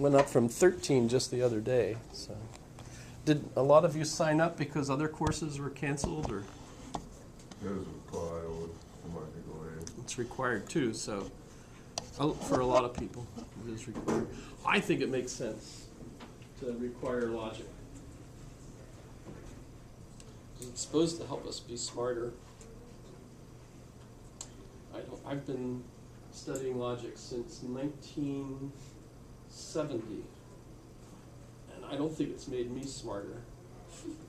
went up from 13 just the other day. So, did a lot of you sign up because other courses were canceled, or? It was required or somebody to go in. It's required too, so for a lot of people, it is required. I think it makes sense to require logic. It's supposed to help us be smarter. I've been studying logic since 1970, and I don't think it's made me smarter,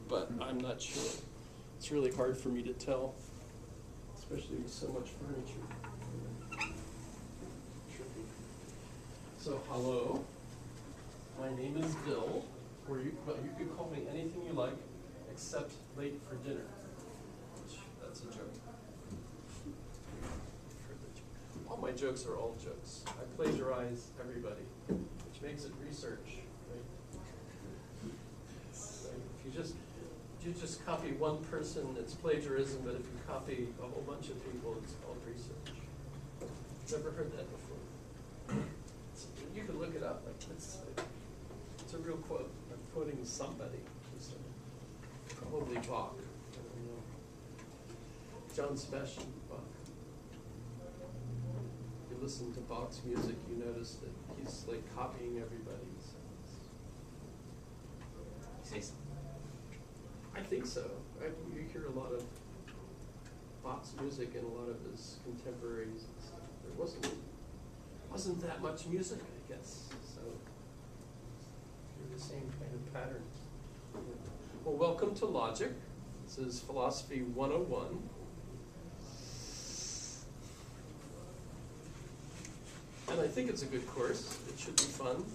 but I'm not sure. It's really hard for me to tell, especially with so much furniture. So, hello, my name is Bill, or you can call me anything you like, except late for dinner, which, that's a joke. All my jokes are all jokes. I plagiarize everybody, which makes it research, right? If you just copy one person, it's plagiarism, but if you copy a whole bunch of people, it's called research. Never heard that before. You can look it up. Like it's a real quote. I'm quoting somebody. Probably Bach. I don't know. John Sebastian Bach. If you listen to Bach's music, you notice that he's like copying everybody's. Say something. I think so. You hear a lot of Bach's music and a lot of his contemporaries and stuff. There wasn't that much music, I guess. So you're the same kind of pattern. Well, welcome to Logic. This is Philosophy 101. And I think it's a good course. It should be fun.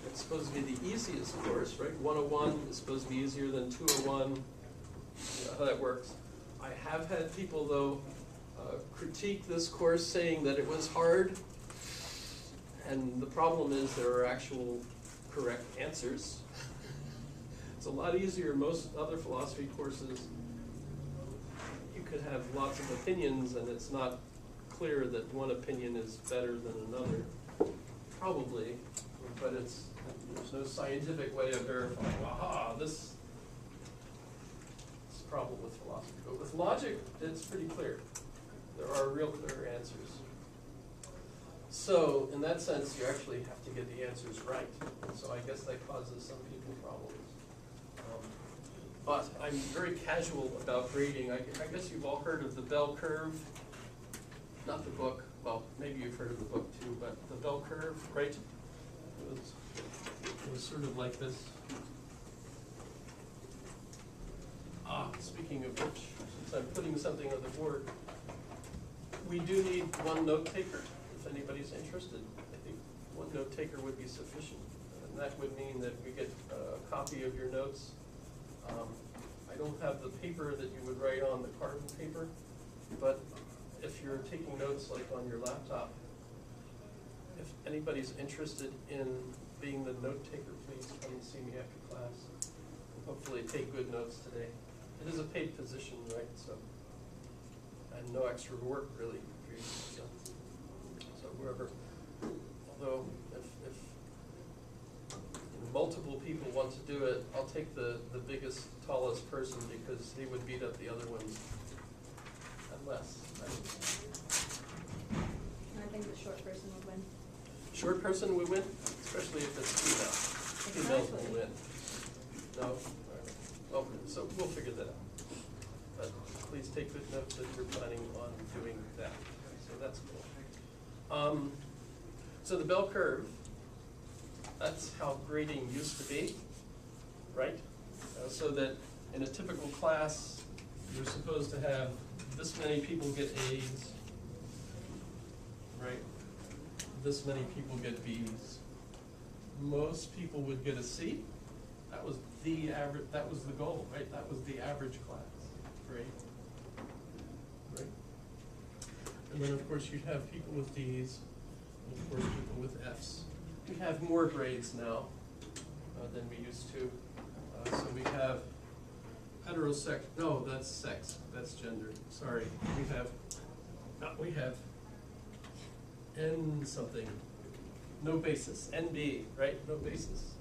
It's supposed to be the easiest course, right? 101 is supposed to be easier than 201. You know how that works. I have had people, though, critique this course saying that it was hard. And the problem is there are actual correct answers. It's a lot easier. Most other philosophy courses, you could have lots of opinions and it's not clear that one opinion is better than another. Probably, but there's no scientific way of verifying, aha, this is a problem with philosophy. But with logic, it's pretty clear. There are real clear answers. So, in that sense, you actually have to get the answers right. So I guess that causes some people problems. But I'm very casual about grading. I guess you've all heard of the bell curve. Not the book. Well, maybe you've heard of the book too, but the bell curve, right? It was sort of like this. Speaking of which, since I'm putting something on the board, we do need one note taker. If anybody's interested, I think one note taker would be sufficient. And that would mean that we get a copy of your notes. I don't have the paper that you would write on, the carbon paper, but if you're taking notes like on your laptop, if anybody's interested in being the note taker, please come and see me after class. Hopefully take good notes today. It is a paid position, right? So, and no extra work really for you. So whoever, although if multiple people want to do it, I'll take the biggest, tallest person because he would beat up the other ones. Unless. I think the short person would win. Short person would win, especially if it's female. Females will win. No? All right. Well, so we'll figure that out. But please take good notes if you're planning on doing that. So that's cool. So the bell curve, that's how grading used to be, right? So that in a typical class, you're supposed to have this many people get A's, right? This many people get B's. Most people would get a C. That was the average. That was the goal, right? That was the average class grade, right? And then of course you'd have people with D's, and of course people with F's. We have more grades now than we used to. So we have heterosex. No, that's sex. That's gender. Sorry. We have N something. no basis, NB, right, no basis.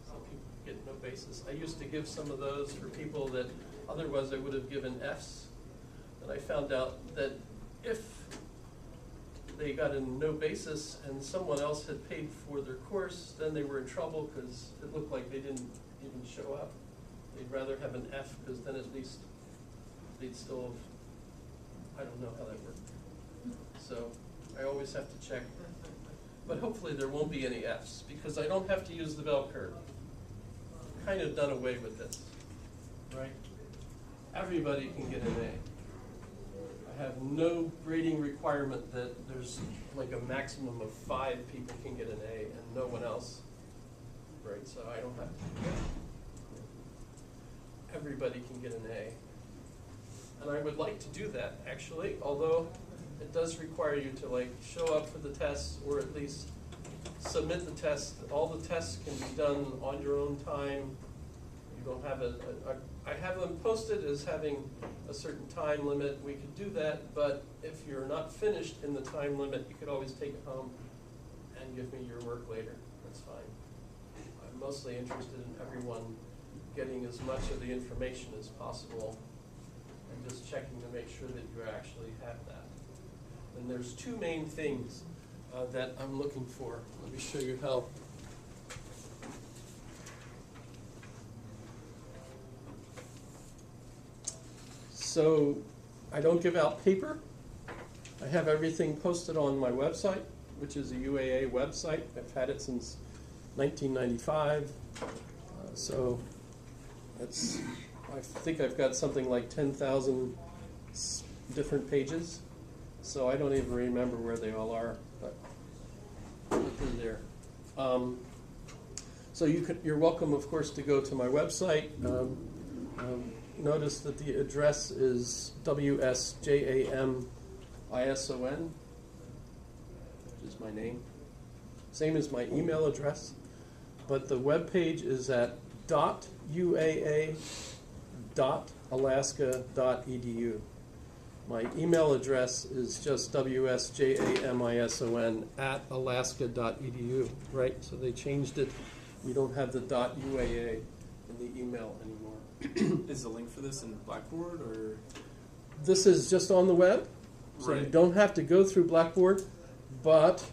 Some people get no basis. I used to give some of those for people that otherwise I would have given Fs. And I found out that if they got a no basis and someone else had paid for their course, then they were in trouble because it looked like they didn't even show up. They'd rather have an F because then at least they'd still have, I don't know how that worked. So I always have to check. But hopefully there won't be any Fs because I don't have to use the bell curve. Kind of done away with this, right? Everybody can get an A. I have no grading requirement that there's like a maximum of 5 people can get an A and no one else, right? So I don't have to. Everybody can get an A. And I would like to do that, actually, although it does require you to like show up for the tests or at least submit the test. All the tests can be done on your own time. You don't have I have them posted as having a certain time limit. We could do that, but if you're not finished in the time limit, you could always take it home and give me your work later. That's fine. I'm mostly interested in everyone getting as much of the information as possible and just checking to make sure that you actually have that. And there's 2 main things that I'm looking for. Let me show you how. So I don't give out paper. I have everything posted on my website, which is a UAA website. I've had it since 1995. So that's, I think I've got something like 10,000 different pages. So I don't even remember where they all are, but they're there. So you're welcome, of course, to go to my website. Notice that the address is WSJAMISON, which is my name. Same as my email address, but the web page is at .uaa.alaska.edu. My email address is just WSJAMISON@alaska.edu, right? So they changed it. We don't have the .uaa in the email anymore. Is the link for this in Blackboard or? This is just on the web, so you Right. don't have to go through Blackboard, but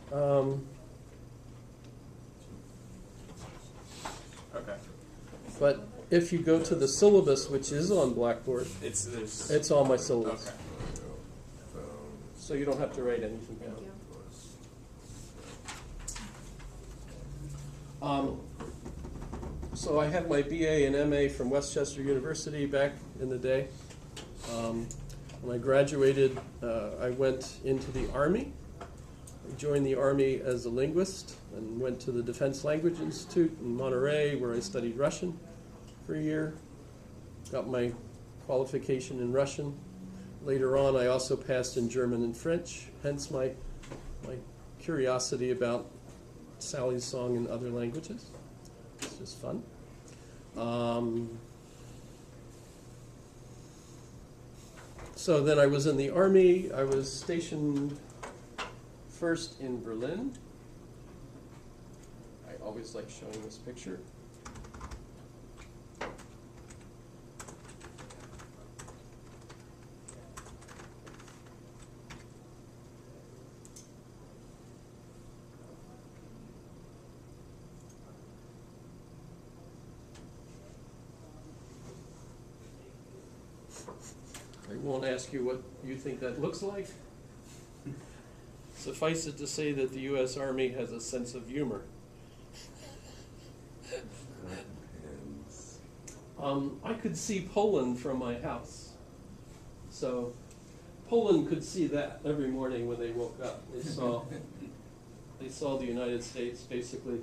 Okay. but if you go to the syllabus, which is on Blackboard, There's. it's on my syllabus. Okay. So you don't have to write anything Thank down. you. So I had my BA and MA from Westchester University back in the day. When I graduated, I went into the Army. I joined the Army as a linguist and went to the Defense Language Institute in Monterey, where I studied Russian for a year. Got my qualification in Russian. Later on, I also passed in German and French, hence my curiosity about Sally's song in other languages. It's just fun. So then I was in the Army. I was stationed first in Berlin. I always like showing this picture. I won't ask you what you think that looks like. Suffice it to say that the U.S. Army has a sense of humor. I could see Poland from my house. So Poland could see that every morning when they woke up. They saw the United States basically.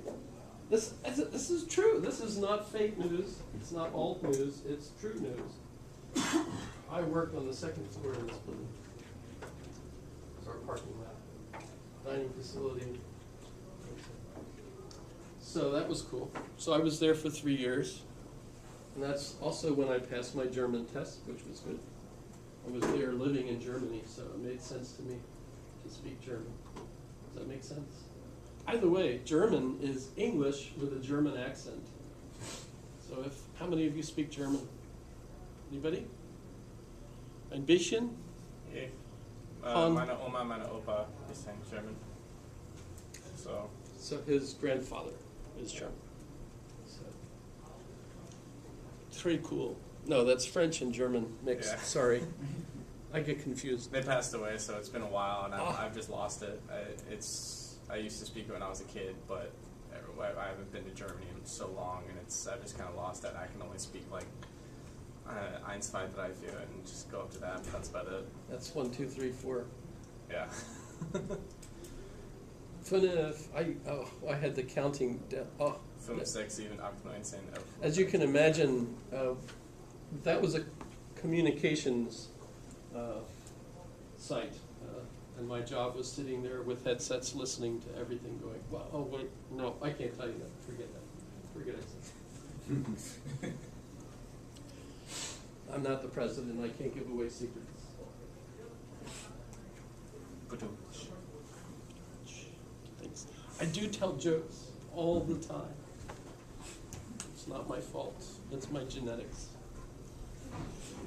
This is true. This is not fake news. It's not alt news. It's true news. I worked on the 2nd floor of this building. It's our parking lot, dining facility. So that was cool. So I was there for 3 years. And that's also when I passed my German test, which was good. I was there living in Germany, so it made sense to me to speak German. Does that make sense? By the way, German is English with a German accent. So how many of you speak German? Anybody? Ein bisschen? Yeah. Von- Meine Oma, meine Opa ist German. So, So his grandfather is German. So. It's very cool. No, that's French and German mixed. Yeah. Sorry. I get confused. they passed away, so it's been a while, and Ah. I've just lost it. I used to speak it when I was a kid, but I haven't been to Germany in so long, and I've just kind of lost it. I can only speak like Eins, zwei, drei, vier, and just go up to that. That's about it. That's 1, 2, 3, 4. Yeah. Fünf. I had the counting down. Oh, 5, 6, 7, 8, 9, 10, 11. as you can imagine, that was a communications site, and my job was sitting there with headsets, listening to everything going. Wow. Oh wait, no, I can't tell you that. Forget that. Forget it. I'm not the president. I can't give away secrets. Thanks. I do tell jokes all the time. It's not my fault. It's my genetics.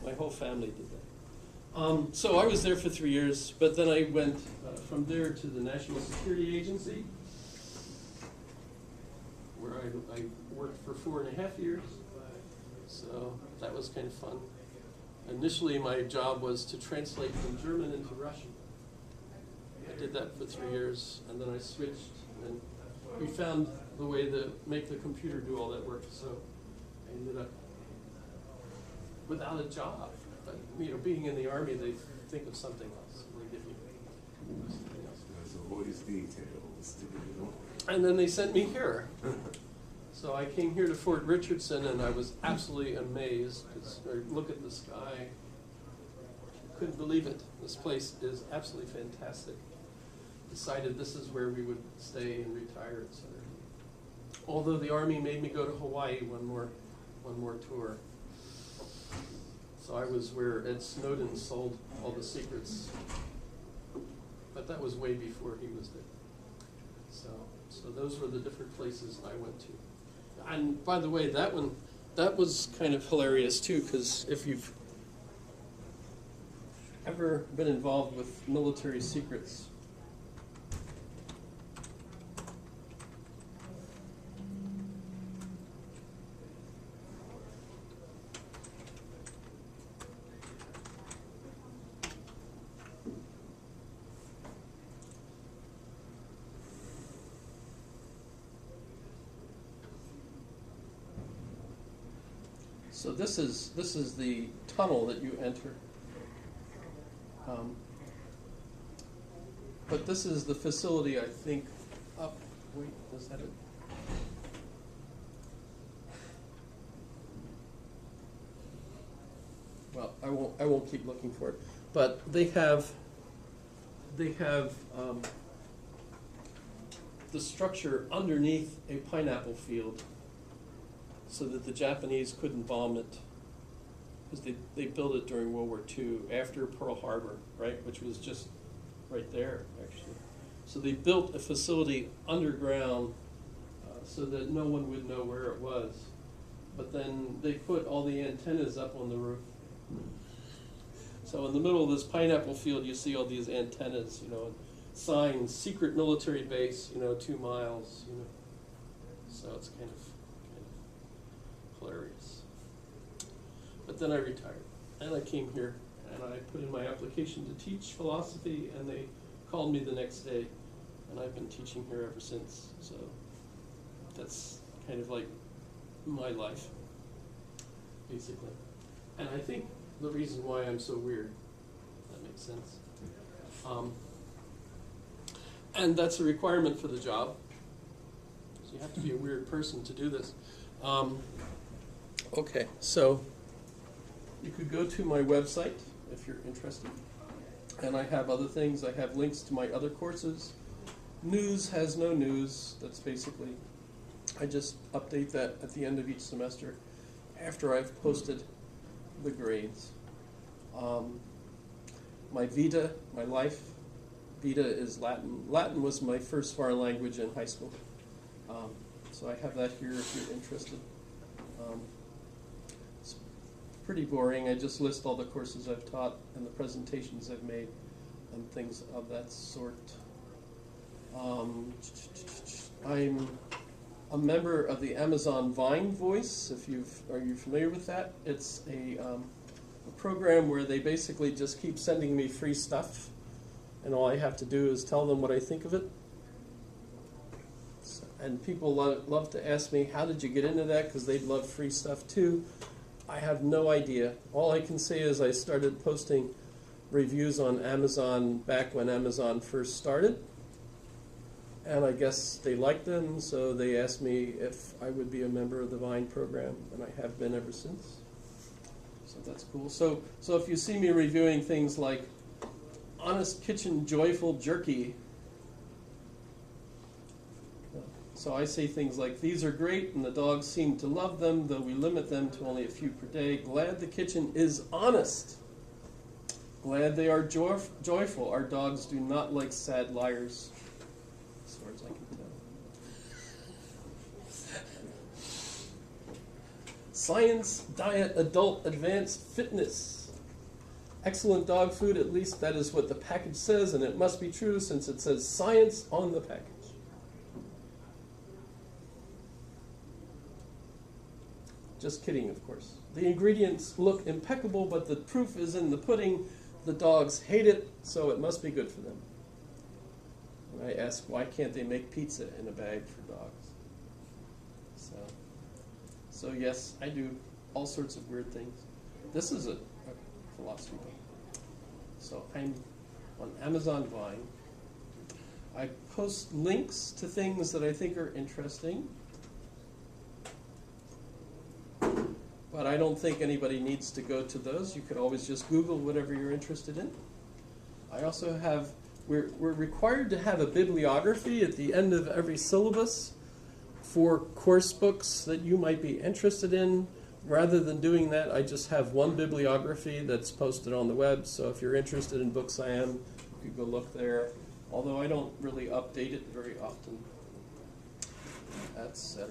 My whole family did that. So I was there for 3 years, but then I went from there to the National Security Agency, where I worked for 4.5 years. So that was kind of fun. Initially, my job was to translate from German into Russian. I did that for 3 years, and then I switched, and we found the way to make the computer do all that work, so I ended up without a job. But, being in the Army, they think of something else, and they give you something else. There's always details to be known. And then they sent me here. So I came here to Fort Richardson, and I was absolutely amazed. Look at the sky. Couldn't believe it. This place is absolutely fantastic. Decided this is where we would stay and retire, etc. Although the Army made me go to Hawaii one more tour. So I was where Ed Snowden sold all the secrets. But that was way before he was dead. So those were the different places I went to. And by the way, that was kind of hilarious too, because if you've ever been involved with military secrets, so this is the tunnel that you enter. But this is the facility, I think, up. Wait, is that it? Well, I won't keep looking for it. But they have the structure underneath a pineapple field, so that the Japanese couldn't bomb it, because they built it during World War II, after Pearl Harbor, right, which was just right there, actually. So they built a facility underground so that no one would know where it was. But then they put all the antennas up on the roof. So in the middle of this pineapple field, you see all these antennas, signs, secret military base, 2 miles, So it's kind of hilarious. But then I retired, and I came here, and I put in my application to teach philosophy, and they called me the next day, and I've been teaching here ever since. So that's kind of like my life, basically. And I think the reason why I'm so weird, if that makes sense. And that's a requirement for the job. So you have to be a weird person to do this. Okay, so you could go to my website if you're interested. And I have other things. I have links to my other courses. News has no news. That's basically, I just update that at the end of each semester after I've posted the grades. My Vita, my life, Vita is Latin. Latin was my first foreign language in high school. So I have that here if you're interested. It's pretty boring. I just list all the courses I've taught and the presentations I've made and things of that sort. I'm a member of the Amazon Vine Voice. Are you familiar with that? It's a program where they basically just keep sending me free stuff, and all I have to do is tell them what I think of it. And people love to ask me, how did you get into that? Because they'd love free stuff too. I have no idea. All I can say is I started posting reviews on Amazon back when Amazon first started. And I guess they liked them, so they asked me if I would be a member of the Vine program, and I have been ever since. So that's cool. So if you see me reviewing things like Honest Kitchen Joyful Jerky, so I say things like, these are great and the dogs seem to love them, though we limit them to only a few per day. Glad the kitchen is honest. Glad they are joyful. Our dogs do not like sad liars, as far as I can tell. Science, diet, adult, advanced fitness. Excellent dog food, at least that is what the package says, and it must be true since it says science on the package. Just kidding, of course. The ingredients look impeccable, but the proof is in the pudding. The dogs hate it, so it must be good for them. And I ask, why can't they make pizza in a bag for dogs? So yes, I do all sorts of weird things. This is a philosophy book. So I'm on Amazon Vine. I post links to things that I think are interesting. But I don't think anybody needs to go to those. You could always just Google whatever you're interested in. I also have, we're required to have a bibliography at the end of every syllabus for course books that you might be interested in. Rather than doing that, I just have one bibliography that's posted on the web. So if you're interested in Books I Am, you could go look there. Although I don't really update it very often, etc.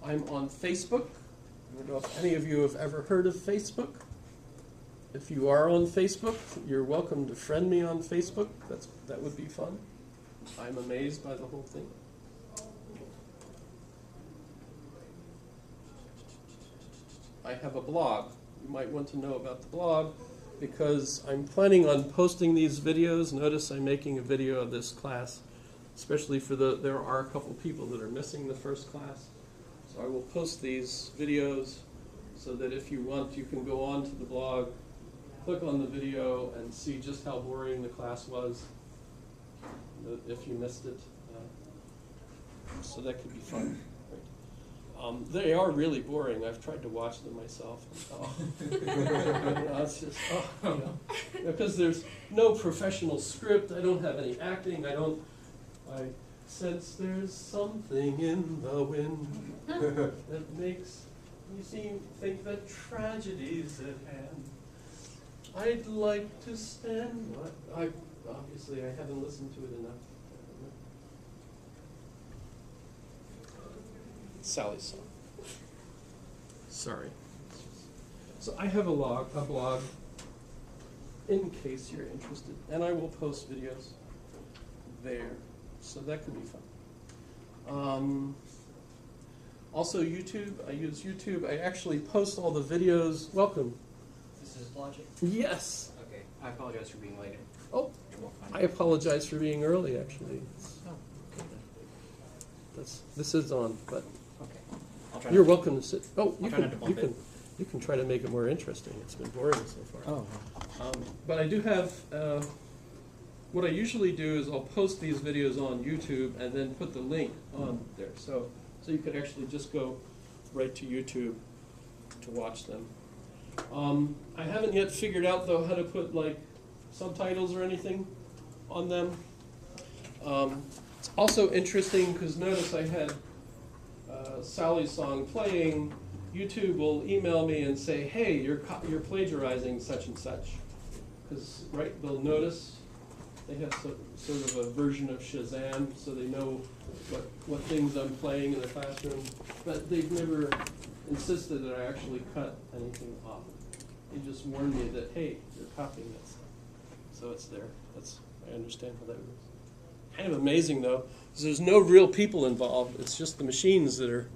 I'm on Facebook. I don't know if any of you have ever heard of Facebook. If you are on Facebook, you're welcome to friend me on Facebook. That would be fun. I'm amazed by the whole thing. I have a blog. You might want to know about the blog because I'm planning on posting these videos. Notice I'm making a video of this class, especially for there are a couple people that are missing the first class. So I will post these videos so that if you want, you can go on to the blog, click on the video, and see just how boring the class was if you missed it. So that could be fun. They are really boring. I've tried to watch them myself. It's just, because there's no professional script. I don't have any acting. I sense there's something in the wind that makes you think that tragedy's at hand. I'd like to stand. Obviously, I haven't listened to it enough. Sally's song. Sorry. So I have a blog, in case you're interested, and I will post videos there. So that could be fun. Also YouTube, I use YouTube. I actually post all the videos. Welcome. This is Logic? Yes. Okay, I apologize for being late. Oh, I apologize for being early, actually. Oh, okay then. This is on, but Okay. I'll try you're not- welcome to sit. Oh, I'll try not to bump it. You can try to make it more interesting. It's been boring so far. Oh. But I do have, what I usually do is I'll post these videos on YouTube and then put the link on there. So you could actually just go right to YouTube to watch them. I haven't yet figured out, though, how to put, like, subtitles or anything on them. It's also interesting because notice I had Sally's song playing. YouTube will email me and say, hey, you're plagiarizing such and such. because, right, they'll notice, they have sort of a version of Shazam, so they know what things I'm playing in the classroom, but they've never insisted that I actually cut anything off. They just warn me that, hey, you're copying that stuff. So it's there. I understand how that works. Kind of amazing, though, because there's no real people involved. It's just the machines that are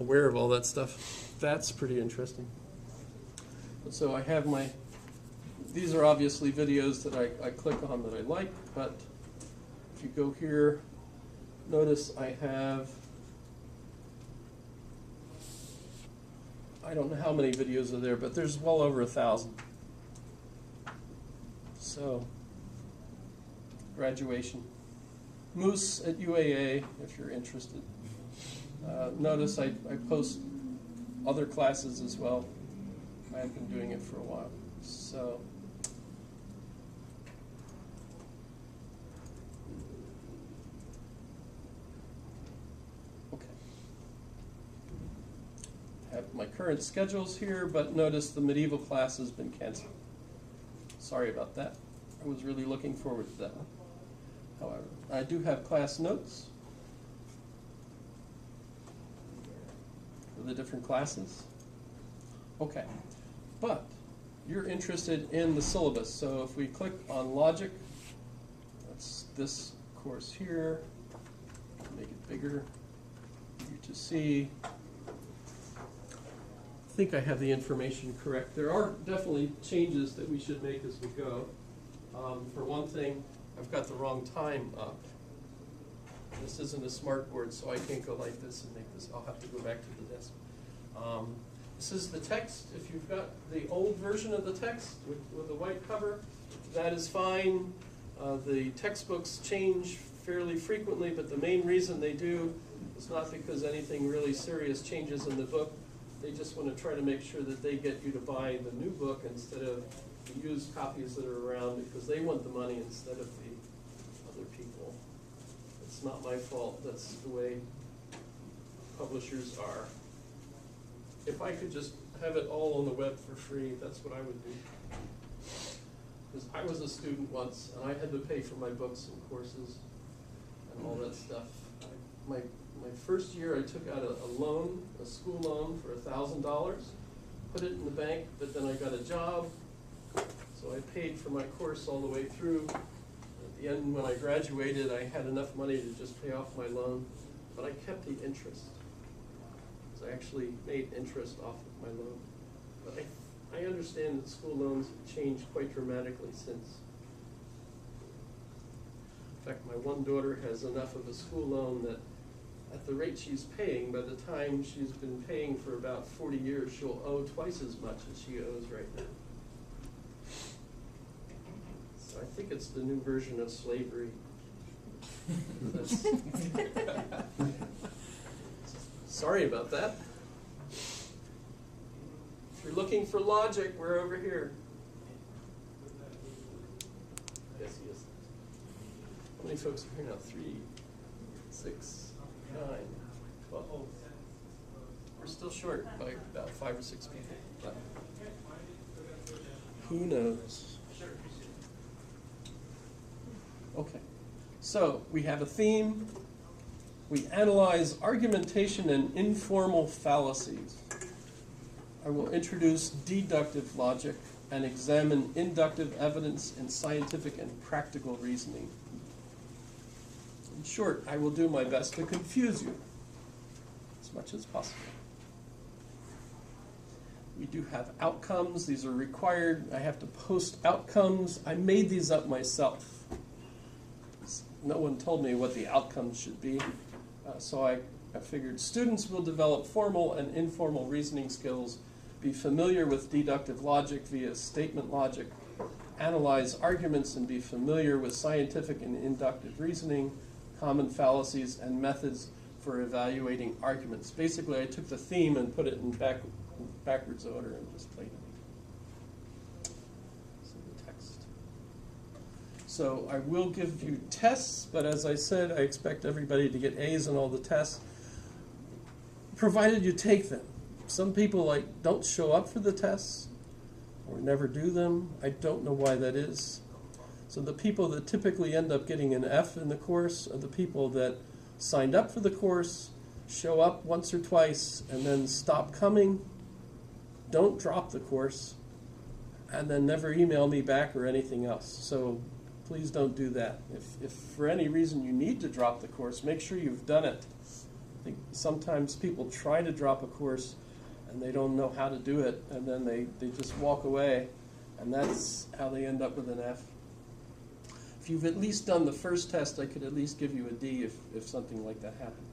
aware of all that stuff. That's pretty interesting. So I have these are obviously videos that I click on that I like, but if you go here, notice I have, I don't know how many videos are there, but there's well over 1,000. So, graduation. Moose at UAA, if you're interested. Notice I post other classes as well. I've been doing it for a while. So, okay. I have my current schedules here, but notice the medieval class has been canceled. Sorry about that. I was really looking forward to that one. However, I do have class notes for the different classes. Okay, but you're interested in the syllabus. So if we click on logic, that's this course here. Make it bigger for you to see. I think I have the information correct. There are definitely changes that we should make as we go. For one thing, I've got the wrong time up. This isn't a smart board, so I can't go like this and make this. I'll have to go back to the desk. This is the text. If you've got the old version of the text with the white cover, that is fine. The textbooks change fairly frequently, but the main reason they do is not because anything really serious changes in the book. They just want to try to make sure that they get you to buy the new book instead of the used copies that are around, because they want the money instead of the other people. It's not my fault. That's the way publishers are. If I could just have it all on the web for free, that's what I would do. Because I was a student once, and I had to pay for my books and courses and all that stuff. My first year, I took out a loan, a school loan for $1,000, put it in the bank, but then I got a job, so I paid for my course all the way through. At the end, when I graduated, I had enough money to just pay off my loan, but I kept the interest. So I actually made interest off of my loan. But I understand that school loans have changed quite dramatically since. In fact, my one daughter has enough of a school loan that at the rate she's paying, by the time she's been paying for about 40 years, she'll owe twice as much as she owes right now. So I think it's the new version of slavery. Sorry about that. If you're looking for logic, we're over here. Yes, he is. How many folks are here now? 3, 6, 9, 12. We're still short by about 5 or 6 people. But who knows? Okay. So we have a theme. We analyze argumentation and informal fallacies. I will introduce deductive logic and examine inductive evidence in scientific and practical reasoning. In short, I will do my best to confuse you as much as possible. We do have outcomes. These are required. I have to post outcomes. I made these up myself. No one told me what the outcomes should be. So I figured students will develop formal and informal reasoning skills, be familiar with deductive logic via statement logic, analyze arguments and be familiar with scientific and inductive reasoning, common fallacies, and methods for evaluating arguments. Basically, I took the theme and put it in backwards order and just played it. So the text. So I will give you tests, but as I said, I expect everybody to get A's on all the tests, provided you take them. Some people don't show up for the tests, or never do them. I don't know why that is. So the people that typically end up getting an F in the course are the people that signed up for the course, show up once or twice, and then stop coming, don't drop the course, and then never email me back or anything else. So please don't do that. If for any reason you need to drop the course, make sure you've done it. I think sometimes people try to drop a course and they don't know how to do it, and then they just walk away, and that's how they end up with an F. If you've at least done the first test, I could at least give you a D if something like that happens.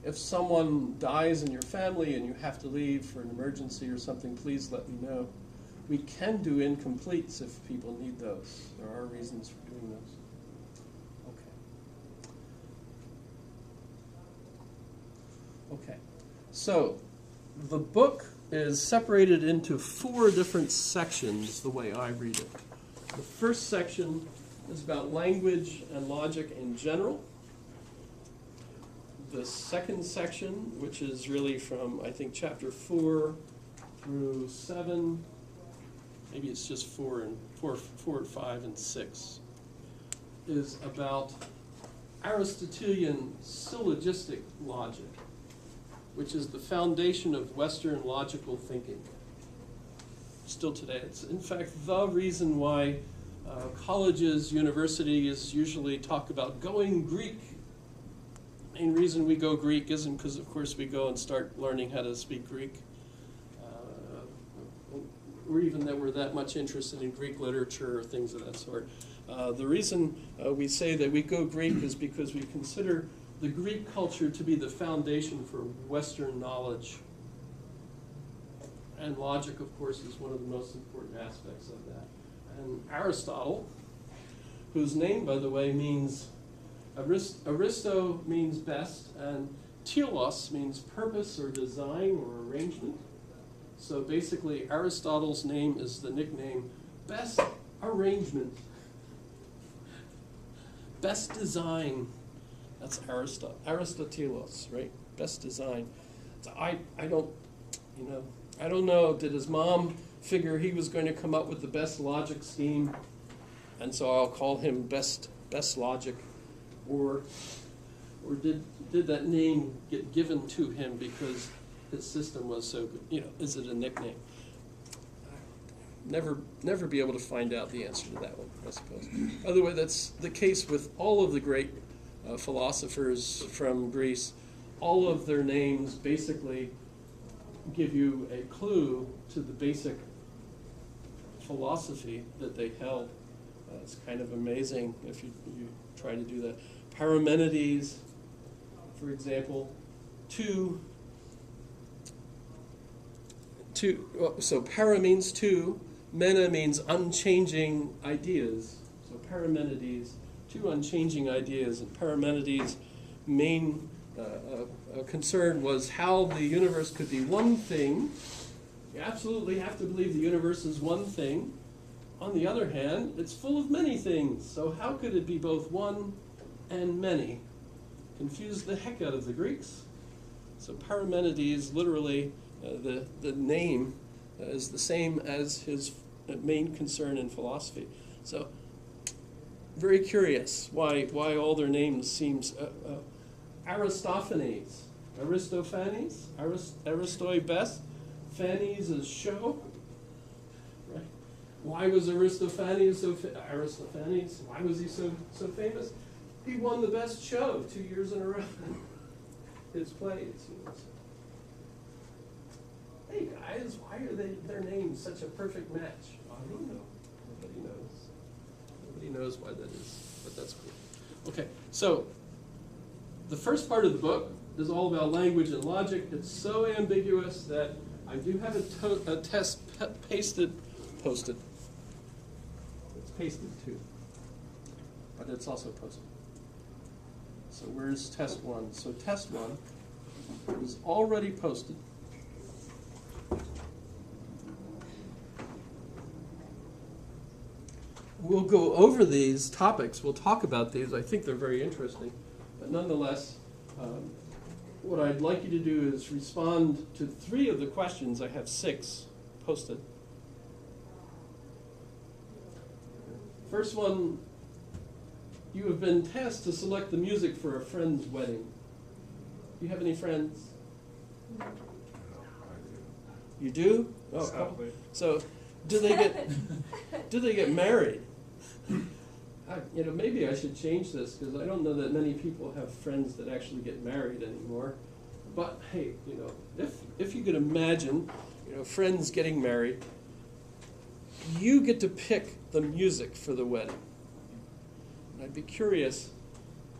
If someone dies in your family and you have to leave for an emergency or something, please let me know. We can do incompletes if people need those. There are reasons for doing those. Okay, so the book is separated into 4 different sections the way I read it. The first section is about language and logic in general. The second section, which is really from, I think, chapter 4 through 7, maybe it's just 4 or 5 and 6, is about Aristotelian syllogistic logic, which is the foundation of Western logical thinking. Still today, it's in fact the reason why colleges, universities usually talk about going Greek. The main reason we go Greek isn't because, of course, we go and start learning how to speak Greek, or even that we're that much interested in Greek literature or things of that sort. The reason we say that we go Greek is because we consider the Greek culture to be the foundation for Western knowledge. And logic, of course, is one of the most important aspects of that. And Aristotle, whose name, by the way, means, Aristo means best, and telos means purpose or design or arrangement. So basically, Aristotle's name is the nickname best arrangement, best design. That's Aristotelos, right? Best design. So I don't know. Did his mom figure he was going to come up with the best logic scheme, and so I'll call him best logic, or did that name get given to him because his system was so good? Is it a nickname? Never be able to find out the answer to that one, I suppose. By the way, that's the case with all of the great philosophers from Greece. All of their names basically give you a clue to the basic philosophy that they held. It's kind of amazing if you try to do that. Parmenides, for example, so para means two, mena means unchanging ideas. So Parmenides, 2 unchanging ideas, and Parmenides' main concern was how the universe could be one thing. You absolutely have to believe the universe is one thing. On the other hand, it's full of many things, so how could it be both one and many? Confused the heck out of the Greeks. So Parmenides, literally, the name is the same as his main concern in philosophy. So very curious why all their names seems Aristophanes, Aristoi best, Phanes is show, right? Why was Aristophanes Aristophanes? Why was he so famous? He won the best show 2 years in a row. His plays. Hey guys, why are their names such a perfect match? I don't know. Nobody knows. Nobody knows why that is, but that's cool. Okay, so the first part of the book is all about language and logic. It's so ambiguous that I do have a test posted. It's pasted too, but it's also posted. So where's test 1? So test 1 is already posted. We'll go over these topics. We'll talk about these. I think they're very interesting. But nonetheless, what I'd like you to do is respond to 3 of the questions. I have 6 posted. First one, you have been tasked to select the music for a friend's wedding. Do you have any friends? I You do? Oh, Sadly. so do they get married? Maybe I should change this because I don't know that many people have friends that actually get married anymore. But hey, if you could imagine, friends getting married, you get to pick the music for the wedding. And I'd be curious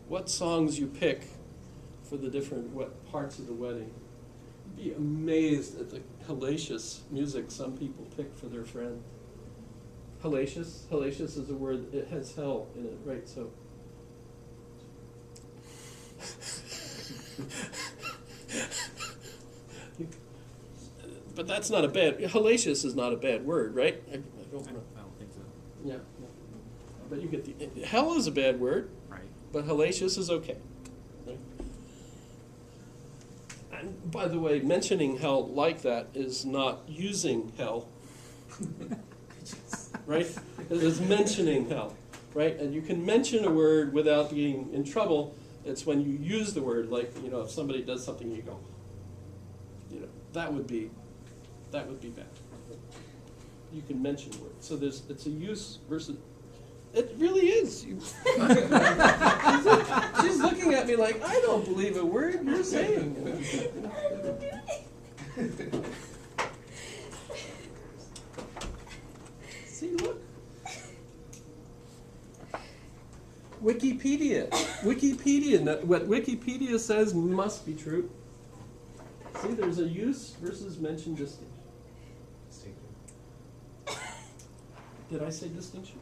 what songs you pick for the different parts of the wedding. You'd be amazed at the hellacious music some people pick for their friend. Hellacious? Hellacious is a word, it has hell in it, right? So. But that's not a bad, hellacious is not a bad word, right? I don't know. I don't think so. Yeah. But you get hell is a bad word, Right. but hellacious is okay. Right? And by the way, mentioning hell like that is not using hell. Right? It is mentioning hell. Right? And you can mention a word without being in trouble. It's when you use the word, like, if somebody does something, you go, that would be bad. You can mention words. So it's a use versus. It really is. She's looking at me like, I don't believe a word you're saying. See, look. Wikipedia. What Wikipedia says must be true. See, there's a use versus mention distinction. Did I say distinction?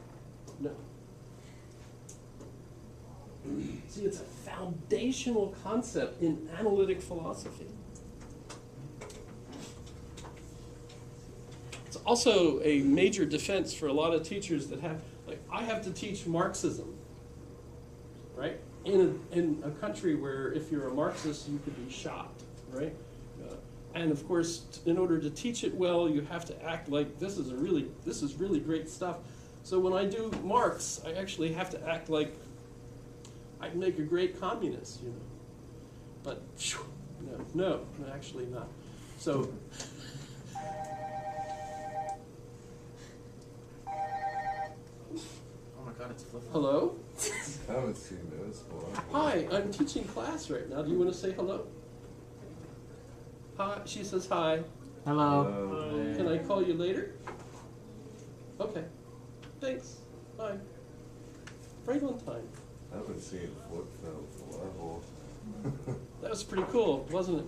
No. See, it's a foundational concept in analytic philosophy. It's also a major defense for a lot of teachers that have, I have to teach Marxism, right? In a country where if you're a Marxist, you could be shot, right? And of course, in order to teach it well, you have to act like this is really great stuff. So when I do Marx, I actually have to act like I'd make a great communist, But no, actually not. So. Oh my God, it's flipping. Hello? I haven't seen this one. Hi, I'm teaching class right now. Do you want to say hello? Hi. She says hi. Hello. Can I call you later? Okay. Thanks. Bye. Right on time. I haven't seen flip film level. That was pretty cool, wasn't it?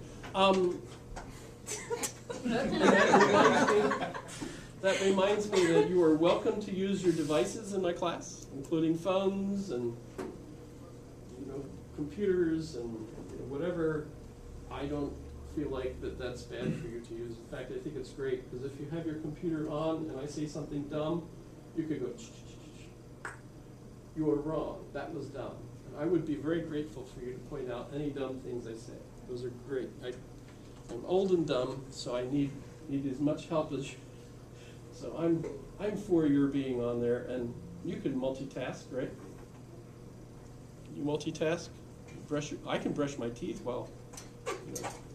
That reminds me that you are welcome to use your devices in my class, including phones and computers and whatever. I don't feel like that's bad for you to use. In fact, I think it's great because if you have your computer on and I say something dumb, you could go, you are wrong. That was dumb. And I would be very grateful for you to point out any dumb things I say. Those are great. I'm old and dumb, so I need as much help as you. So I'm for your being on there, and you can multitask, right? You multitask. I can brush my teeth while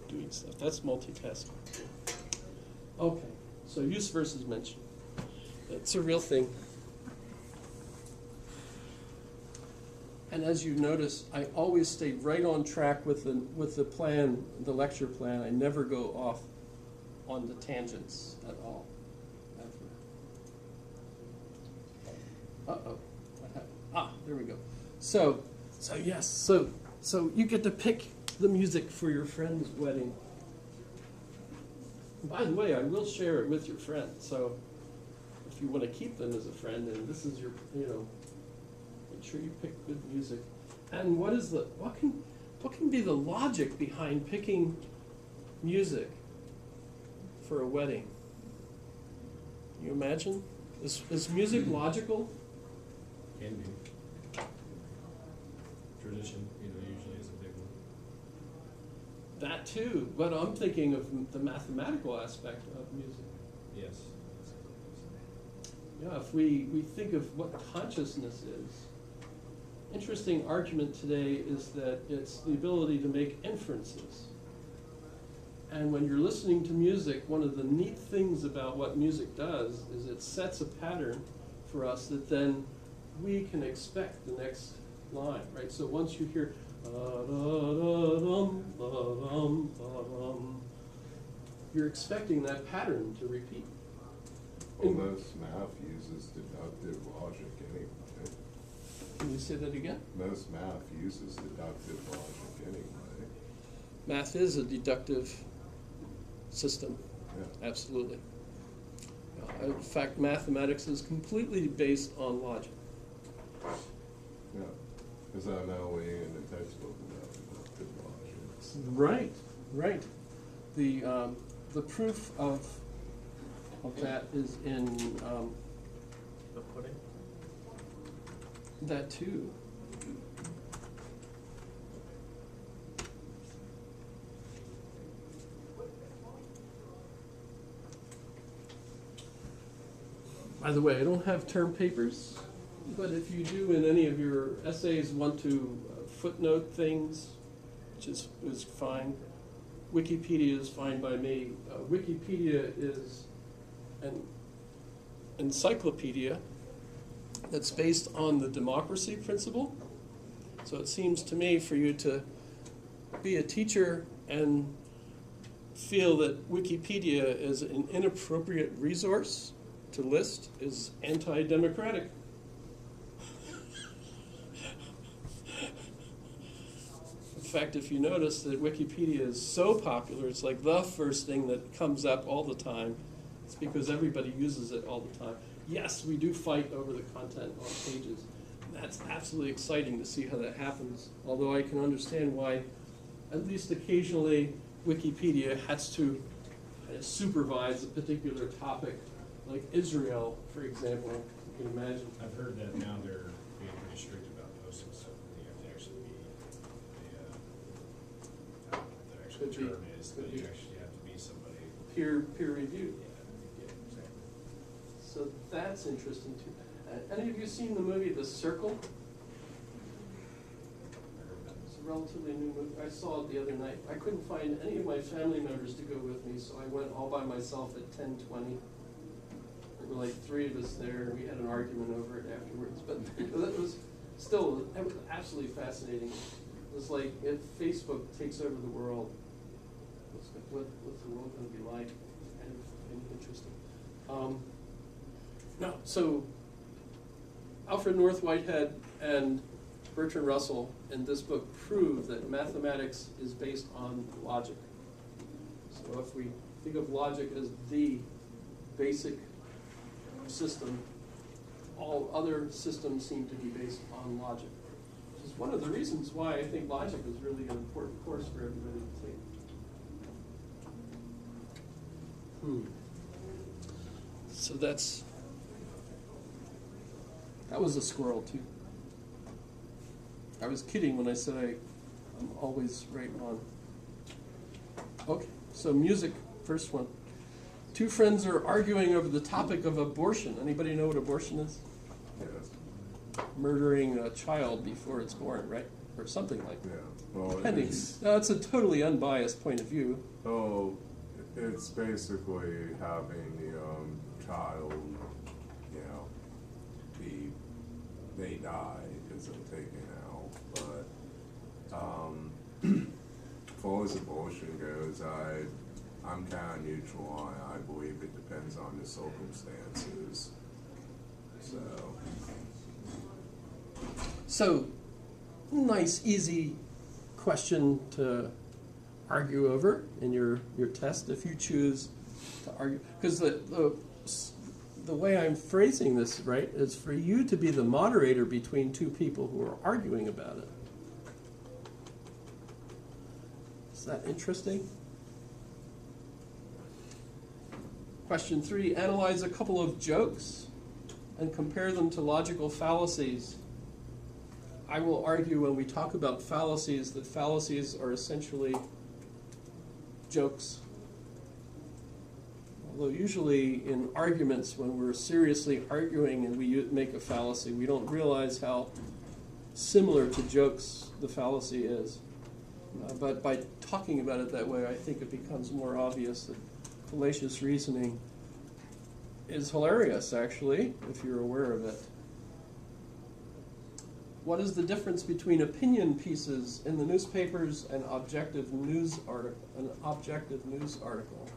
doing stuff. That's multitasking. Okay, so use versus mention. That's a real thing. And as you notice, I always stay right on track with the plan, the lecture plan. I never go off on the tangents at all. Ever. Uh-oh. What happened? There we go. So yes, so you get to pick the music for your friend's wedding. By the way, I will share it with your friend. So if you want to keep them as a friend, and this is your, make sure you pick good music. And what can be the logic behind picking music for a wedding? Can you imagine? Is music logical? Can be. Tradition, usually is a big one. That too, but I'm thinking of the mathematical aspect of music. Yes. Yeah, if we think of what consciousness is, interesting argument today is that it's the ability to make inferences. And when you're listening to music, one of the neat things about what music does is it sets a pattern for us that then we can expect the next line, right? So once you hear da-da-da-dum, da-dum, da-dum, you're expecting that pattern to repeat. Well, most math uses deductive logic anyway. Can you say that again? Most math uses deductive logic anyway. Math is a deductive system, Yeah. absolutely. In fact, mathematics is completely based on logic. Yeah. Because I know we in the textbook about deductive logic. Right, right. The proof of that is in The pudding? that too. By the way, I don't have term papers, but if you do in any of your essays want to footnote things, which is fine. Wikipedia is fine by me. Wikipedia is an encyclopedia that's based on the democracy principle. So it seems to me for you to be a teacher and feel that Wikipedia is an inappropriate resource to list is anti-democratic. In fact, if you notice that Wikipedia is so popular, it's like the first thing that comes up all the time. It's because everybody uses it all the time. Yes, we do fight over the content on pages. And that's absolutely exciting to see how that happens. Although I can understand why, at least occasionally, Wikipedia has to supervise a particular topic, like Israel, for example. You can imagine. I've heard that now they're being pretty strict about posting stuff. You have to actually be, I don't know what the actual Could be. term is, but Could you be. actually have to be somebody. Peer reviewed. Yeah, exactly. So that's interesting too. Any of you seen the movie The Circle? I heard that. It's a relatively new movie. I saw it the other night. I couldn't find any of my family members to go with me, so I went all by myself at 10:20. There were like 3 of us there, and we had an argument over it afterwards. But it was absolutely fascinating. It was like if Facebook takes over the world, what's the world going to be like? Kind of interesting. No, so Alfred North Whitehead and Bertrand Russell in this book prove that mathematics is based on logic. So if we think of logic as the basic system, all other systems seem to be based on logic. Which is one of the reasons why I think logic is really an important course for everybody to take. So that was a squirrel too. I was kidding when I said I'm always right on. Okay, so music, first one. 2 friends are arguing over the topic of abortion. Anybody know what abortion is? Yes. Murdering a child before it's born, right? Or something like Yeah. that. Well, Depending. No, it's a totally unbiased point of view. it's basically having the child, they die because they're taken out. But as far as abortion goes, I'm kind of neutral on it. I believe it depends on the circumstances. So, nice, easy question to argue over in your test if you choose to argue. Because the way I'm phrasing this, right, is for you to be the moderator between 2 people who are arguing about it. Is that interesting? Question 3, analyze a couple of jokes and compare them to logical fallacies. I will argue when we talk about fallacies that fallacies are essentially jokes. Although usually in arguments, when we're seriously arguing and we make a fallacy, we don't realize how similar to jokes the fallacy is. But by talking about it that way, I think it becomes more obvious that fallacious reasoning is hilarious, actually, if you're aware of it. What is the difference between opinion pieces in the newspapers and objective news article? An objective news article.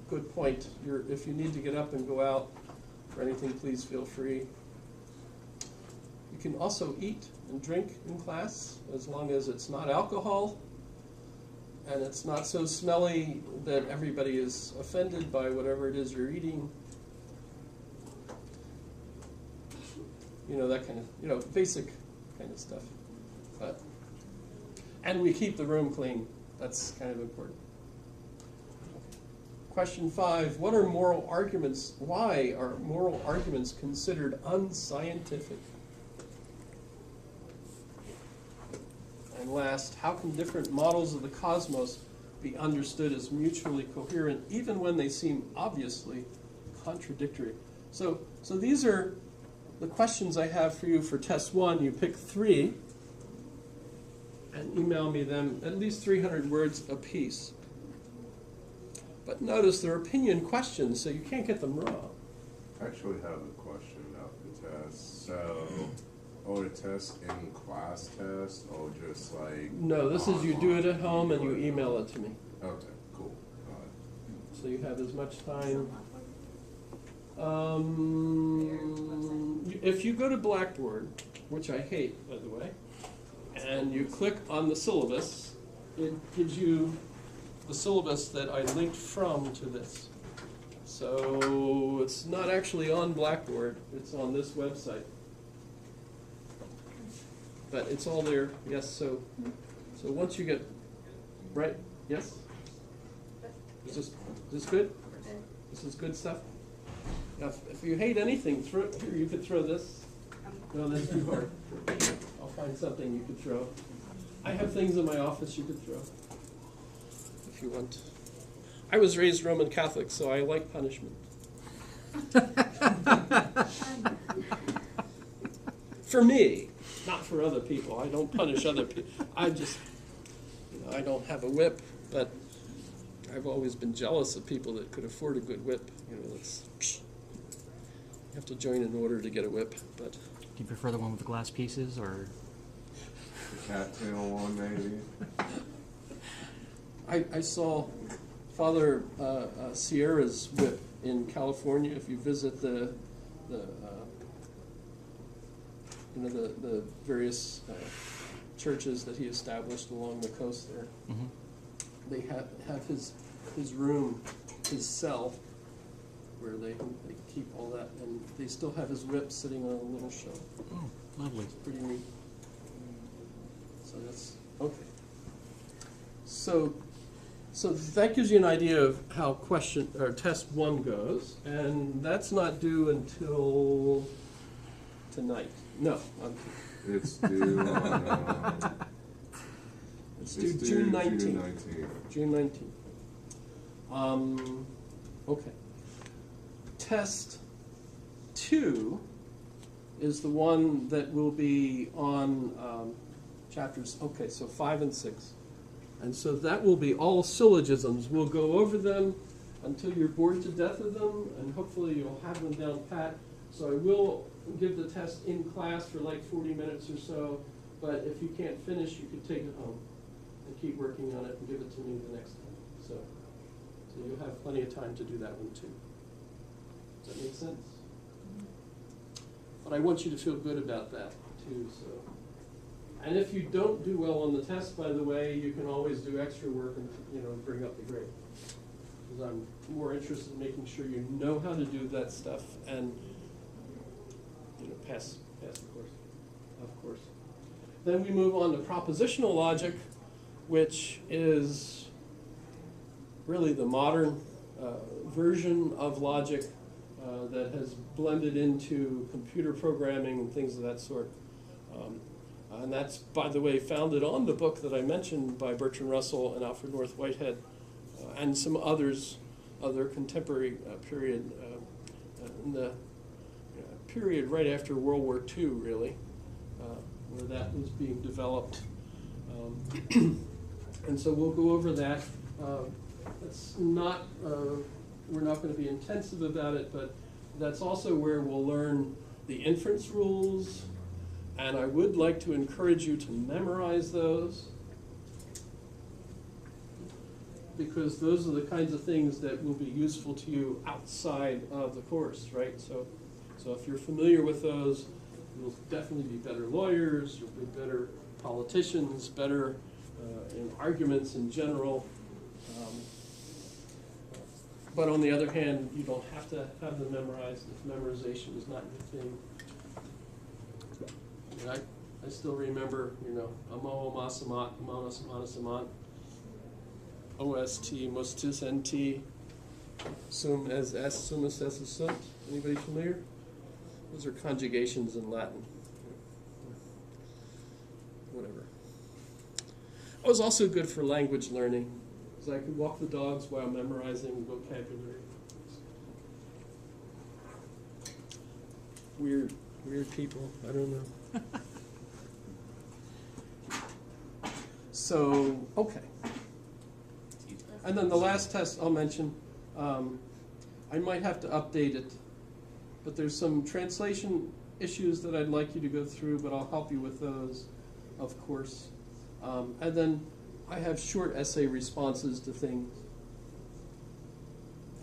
Good point. If you need to get up and go out for anything, please feel free. You can also eat and drink in class as long as it's not alcohol and it's not so smelly that everybody is offended by whatever it is you're eating. You know, that kind of, basic kind of stuff. And we keep the room clean. That's kind of important. Question 5, what are moral arguments? Why are moral arguments considered unscientific? And last, how can different models of the cosmos be understood as mutually coherent even when they seem obviously contradictory? So these are the questions I have for you for test 1. You pick 3 and email me them, at least 300 words apiece. But notice they're opinion questions, so you can't get them wrong. I actually have a question about the test. So, a test in class test, or just like No, this is you do it at home and you do it at email home? it to me. Okay, cool. So you have as much time. If you go to Blackboard, which I hate, by the way, and you click on the syllabus, it gives you the syllabus that I linked from to this. So it's not actually on Blackboard, it's on this website. But it's all there, yes, so once you get, right, yes? Is this good? This is good stuff? Now, if you hate anything, here, you could throw this. No, that's too hard. I'll find something you could throw. I have things in my office you could throw, if you want. I was raised Roman Catholic, so I like punishment. For me, not for other people. I don't punish other people. I just, I don't have a whip, but I've always been jealous of people that could afford a good whip. You have to join an order to get a whip, but. Do you prefer the one with the glass pieces, or? The cattail one, maybe? I saw Father Sierra's whip in California. If you visit the various churches that he established along the coast there, they have his room, his cell, where they keep all that, and they still have his whip sitting on a little shelf. Oh, lovely. It's pretty neat. So that's okay. So that gives you an idea of how test 1 goes, and that's not due until tonight. No, It's due on, it's due June 19th. June 19th. June 19th. Okay. Test 2 is the one that will be on chapters, so 5 and 6. And so that will be all syllogisms. We'll go over them until you're bored to death of them, and hopefully you'll have them down pat. So I will give the test in class for like 40 minutes or so, but if you can't finish, you could take it home and keep working on it and give it to me the next time. So you'll have plenty of time to do that one too. Does that make sense? But I want you to feel good about that too. So, and if you don't do well on the test, by the way, you can always do extra work and bring up the grade. Because I'm more interested in making sure you know how to do that stuff and pass the course, of course. Then we move on to propositional logic, which is really the modern version of logic that has blended into computer programming and things of that sort. And that's, by the way, founded on the book that I mentioned by Bertrand Russell and Alfred North Whitehead, and some others, other contemporary period, in the period right after World War II, really, where that was being developed. And so we'll go over that. It's not, we're not going to be intensive about it, but that's also where we'll learn the inference rules, and I would like to encourage you to memorize those, because those are the kinds of things that will be useful to you outside of the course, right? So if you're familiar with those, you'll definitely be better lawyers, you'll be better politicians, better in arguments in general. But on the other hand, you don't have to have them memorized if memorization is not your thing. And I still remember, amo, masamat, manas, manasamat, OST, mustis, NT, sum as s, sumus as sunt. Anybody familiar? Those are conjugations in Latin. Whatever. It was also good for language learning, because I could walk the dogs while memorizing vocabulary. Weird people. I don't know. So, okay. And then the last test I'll mention, I might have to update it, but there's some translation issues that I'd like you to go through, but I'll help you with those, of course. And then I have short essay responses to things.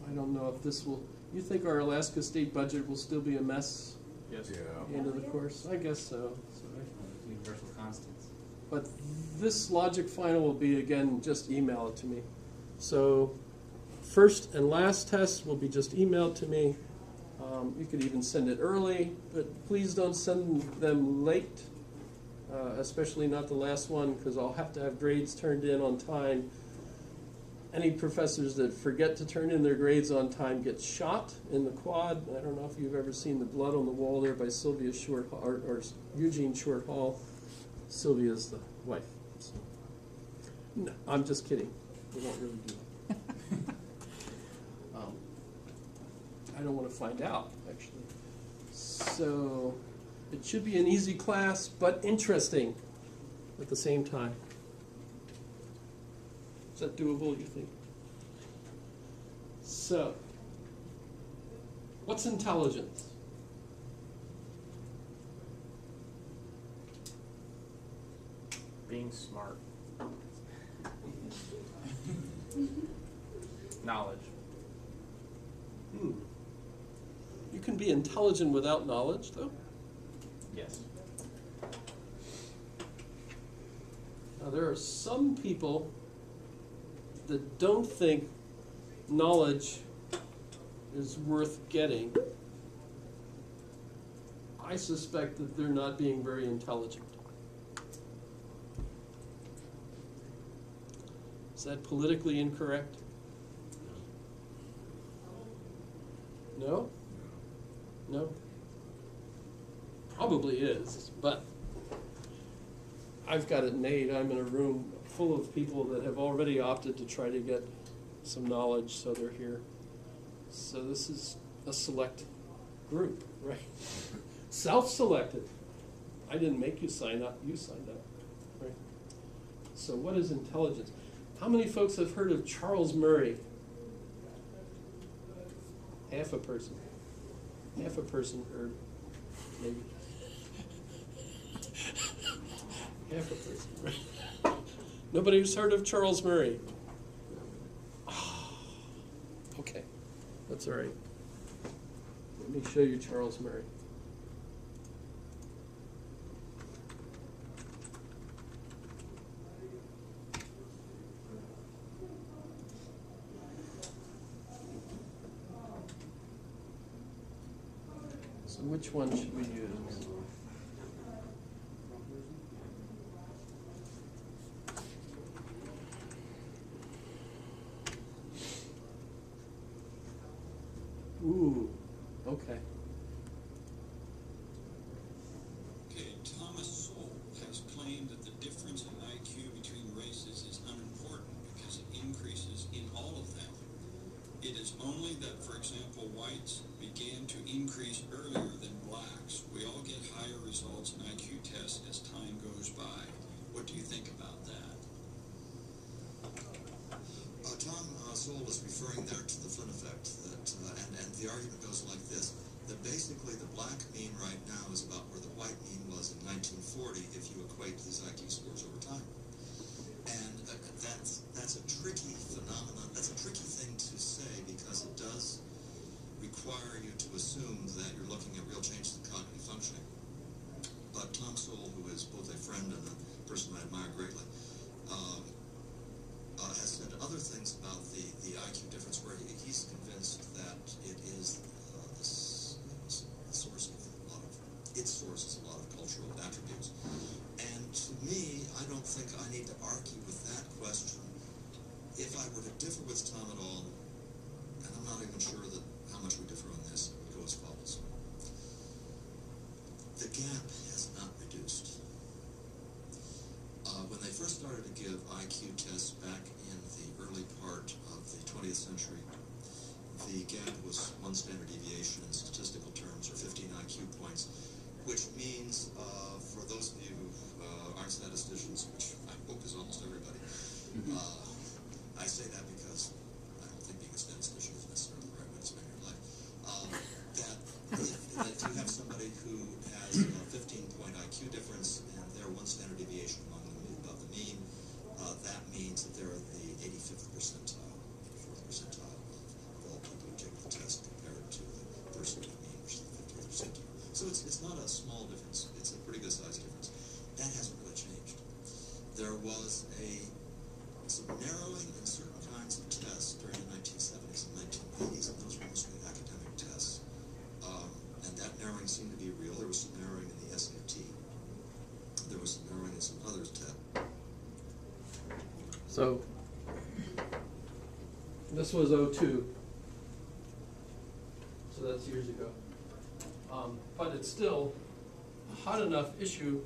I don't know if this will, you think our Alaska State budget will still be a mess Yes. Yeah. at the end of the course? I guess so. Universal constants. But this logic final will be, again, just email it to me. So first and last tests will be just emailed to me. You could even send it early, but please don't send them late, especially not the last one, because I'll have to have grades turned in on time. Any professors that forget to turn in their grades on time get shot in the quad. I don't know if you've ever seen the blood on the wall there by Sylvia Short or Eugene Short Hall. Sylvia's the wife. So. No, I'm just kidding. We don't really do that. I don't want to find out, actually. So it should be an easy class, but interesting at the same time. Is that doable, you think? So, what's intelligence? Being smart. Knowledge. You can be intelligent without knowledge, though. Yes. Now, there are some people that don't think knowledge is worth getting. I suspect that they're not being very intelligent. Is that politically incorrect? No? No? Probably is, but I've got it made. I'm in a room full of people that have already opted to try to get some knowledge, so they're here. So this is a select group, right? Self-selected. I didn't make you sign up, you signed up, right? So what is intelligence? How many folks have heard of Charles Murray? Half a person. Half a person heard, maybe. Half a person, right? Nobody who's heard of Charles Murray? Okay, that's all right. Let me show you Charles Murray. So which one should we use? Ooh, okay. Okay, Thomas Sowell has claimed that the difference in IQ between races is unimportant because it increases in all whites began to increase earlier than blacks. We all get higher results in IQ tests as time goes by. What do you think about that? Tom Sowell was referring there to the Flynn effect, that, and the argument goes like this, that basically the black mean right now is about where the white mean was in 1940 if you equate these IQ scores over time. And that's a tricky phenomenon, that's a tricky thing to say because it does require you to assume that you're looking at real changes in cognitive functioning. But Tom Sowell, who is both a friend and a person I admire greatly, has said other things about the IQ difference where he's convinced that it is the source of a lot of, its source is a lot of cultural attributes. And to me, I don't think I need to argue with that question. If I were to differ with Tom at all, and I'm not even sure that how much we differ on this, it would go as follows. The gap has not reduced. When they first started to give IQ tests back in the early part of the 20th century, the gap was 1 standard deviation in statistical terms, or 15 IQ points, which means, for those of you who aren't statisticians, which I hope is almost everybody, I say that because I don't think being a statistician is necessarily the right way to spend your life. That if you have somebody who has a 15-point IQ difference and they're 1 standard deviation above the mean, that means that they're the 85th percentile, 84th percentile of all people who take the test compared to the person with the mean, which is the 50th percentile. So it's not a small difference, it's a pretty good sized difference. That hasn't really changed. There was some narrowing in certain kinds of tests during the 1970s and 1980s, and those were mostly academic tests. And that narrowing seemed to be real. There was some narrowing in the SAT. There was some narrowing in some other tests. So, this was 02. So that's years ago. But it's still a hot enough issue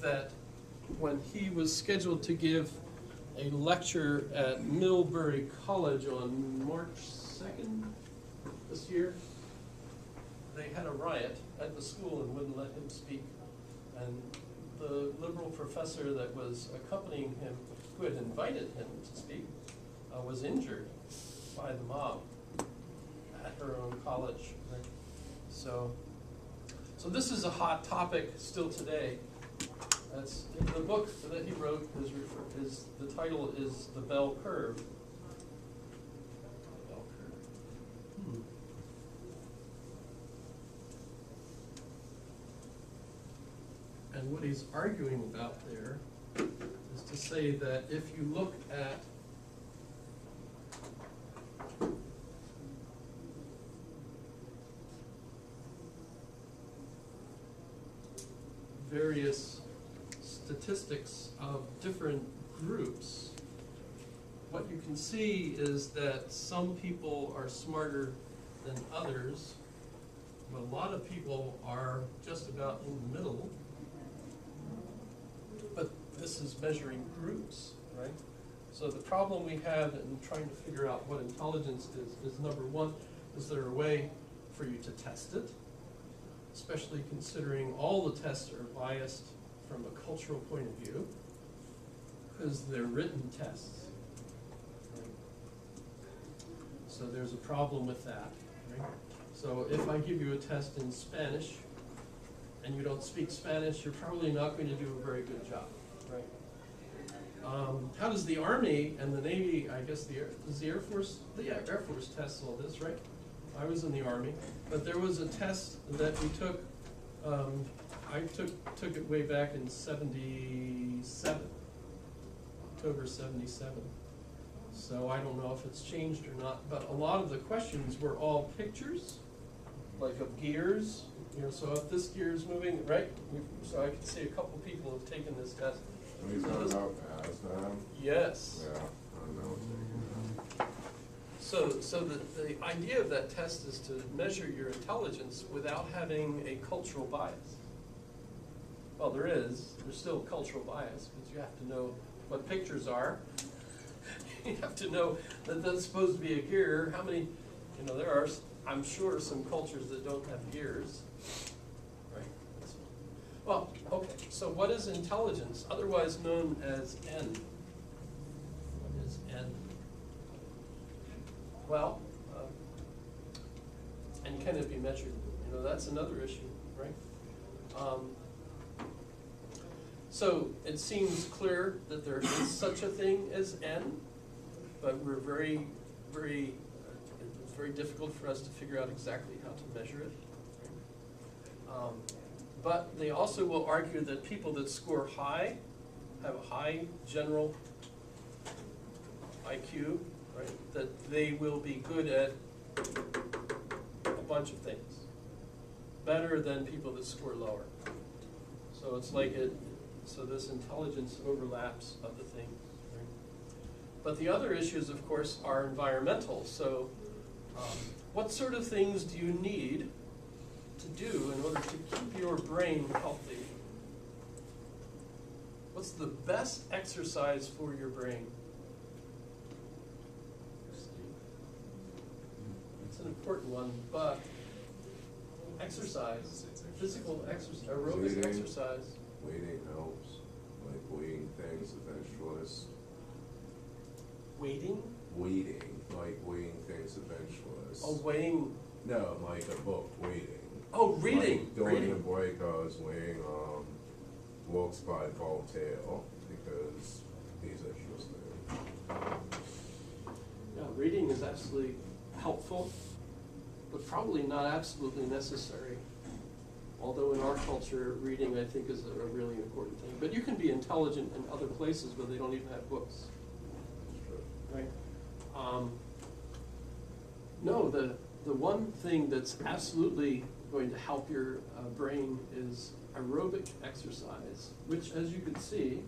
that when he was scheduled to give a lecture at Middlebury College on March 2nd this year, they had a riot at the school and wouldn't let him speak. And the liberal professor that was accompanying him, who had invited him to speak, was injured by the mob at her own college. Right? So this is a hot topic still today. That's the book that he wrote is the title is The Bell Curve. Bell Curve. And what he's arguing about there is to say that if you look at various statistics of different groups, what you can see is that some people are smarter than others, but a lot of people are just about in the middle. But this is measuring groups, right? So the problem we have in trying to figure out what intelligence is number one, is there a way for you to test it? Especially considering all the tests are biased from a cultural point of view, because they're written tests. Right? So there's a problem with that. Right? So if I give you a test in Spanish, and you don't speak Spanish, you're probably not going to do a very good job. Right? How does the Army and the Navy, I guess does the Air Force, Air Force tests all this, right? I was in the Army, but there was a test that we took, I took it way back in 77, October 77. So I don't know if it's changed or not, but a lot of the questions were all pictures, like of gears. You know, so if this gear is moving, right? So I can see a couple people have taken this test. He's not out fast, Yes. Yeah, I know. So the idea of that test is to measure your intelligence without having a cultural bias. Well, there's still cultural bias, because you have to know what pictures are. You have to know that that's supposed to be a gear. How many, there are I'm sure, some cultures that don't have ears. Right. Well, okay, so what is intelligence, otherwise known as N? What is N? Well, and can it be measured? You know, that's another issue, right? So it seems clear that there is such a thing as N, but we're very, it's very difficult for us to figure out exactly how to measure it. But they also will argue that people that score high, have a high general IQ, right, that they will be good at a bunch of things, better than people that score lower. So it's like so this intelligence overlaps other things. Right? But the other issues, of course, are environmental. So what sort of things do you need to do in order to keep your brain healthy? What's the best exercise for your brain? It's an important one, but exercise, physical exercise, aerobic Reading. exercise. Waiting helps, like weeding things of vegetables. Waiting? Weeding, like weeding things of vegetables. Oh, waiting. No, like a book, weeding. Oh, reading. Like during Reading. the break, I was reading works by Voltaire because he's interesting. Yeah, reading is absolutely helpful, but probably not absolutely necessary. Although in our culture, reading, I think, is a really important thing. But you can be intelligent in other places where they don't even have books, right? No, the one thing that's absolutely going to help your brain is aerobic exercise, which, as you can see,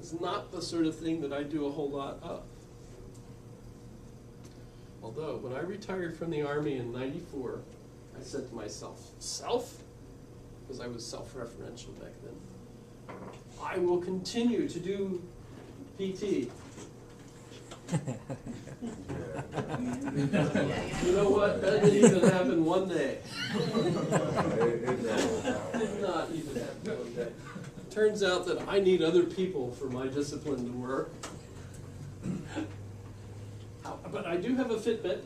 is not the sort of thing that I do a whole lot of. Although, when I retired from the Army in '94, I said to myself, because I was self-referential back then, I will continue to do PT. You know what? That didn't even happen one day. Did not even happen one day. Turns out that I need other people for my discipline to work. But I do have a Fitbit,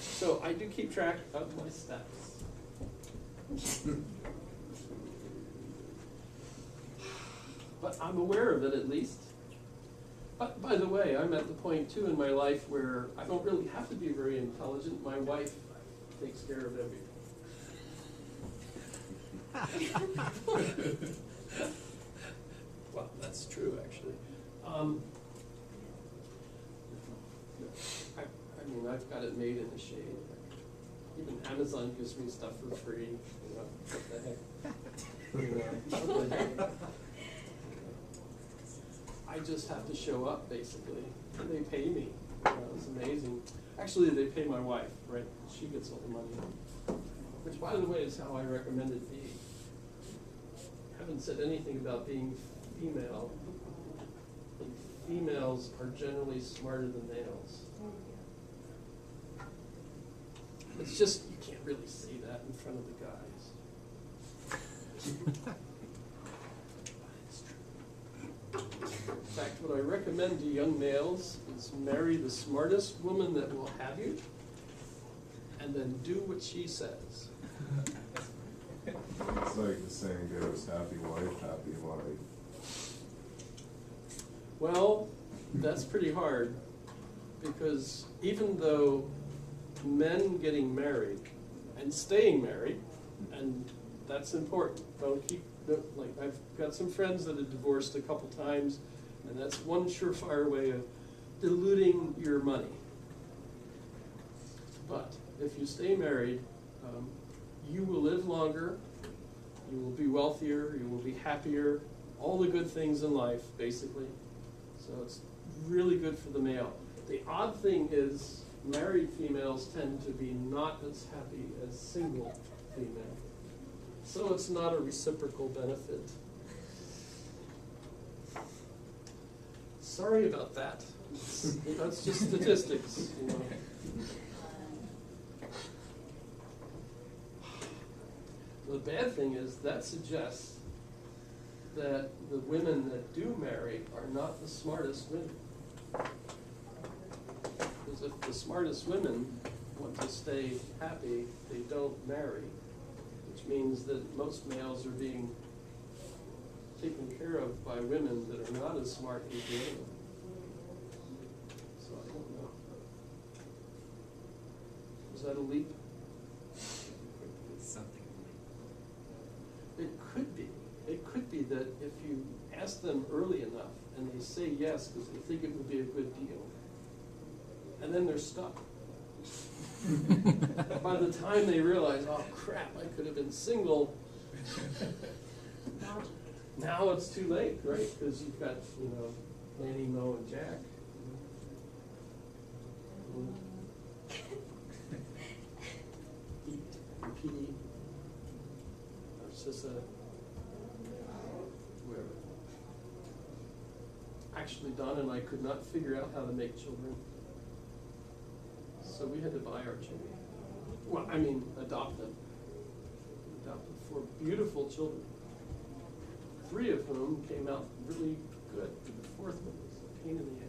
so I do keep track of my steps. But I'm aware of it at least. But by the way, I'm at the point too in my life where I don't really have to be very intelligent. My wife takes care of everything. Well, that's true actually. I mean, I've got it made in the shade. Even Amazon gives me stuff for free. You know, what the heck? You know, what the heck? I just have to show up, basically. And they pay me. You know, it's amazing. Actually, they pay my wife, right? She gets all the money. Which, by the way, is how I recommend it be. I haven't said anything about being female. And females are generally smarter than males. It's just, you can't really say that in front of the guys. It's true. In fact, what I recommend to young males is marry the smartest woman that will have you, and then do what she says. It's like the saying goes, happy wife, happy life. Well, that's pretty hard, because even though men getting married and staying married, and that's important. Like I've got some friends that have divorced a couple times, and that's one surefire way of diluting your money. But if you stay married, you will live longer, you will be wealthier, you will be happier, all the good things in life, basically. So it's really good for the male. The odd thing is, married females tend to be not as happy as single female. So it's not a reciprocal benefit. Sorry about that. That's just statistics, you know. The bad thing is that suggests that the women that do marry are not the smartest women. Because if the smartest women want to stay happy, they don't marry, which means that most males are being taken care of by women that are not as smart as the other women. So I don't know. Is that a leap? Something. It could be. It could be that if you ask them early enough and they say yes because they think it would be a good deal, and then they're stuck. By the time they realize, oh crap, I could have been single, now it's too late, right? Because you've got, you know, Nanny, Mo, and Jack. Pete, and Petey, Narcissa, whoever. Actually, Donna and I could not figure out how to make children. So we had to buy our children. Well, I mean, adopt them. Adopted 4 beautiful children. 3 of whom came out really good. The 4th one was a pain in the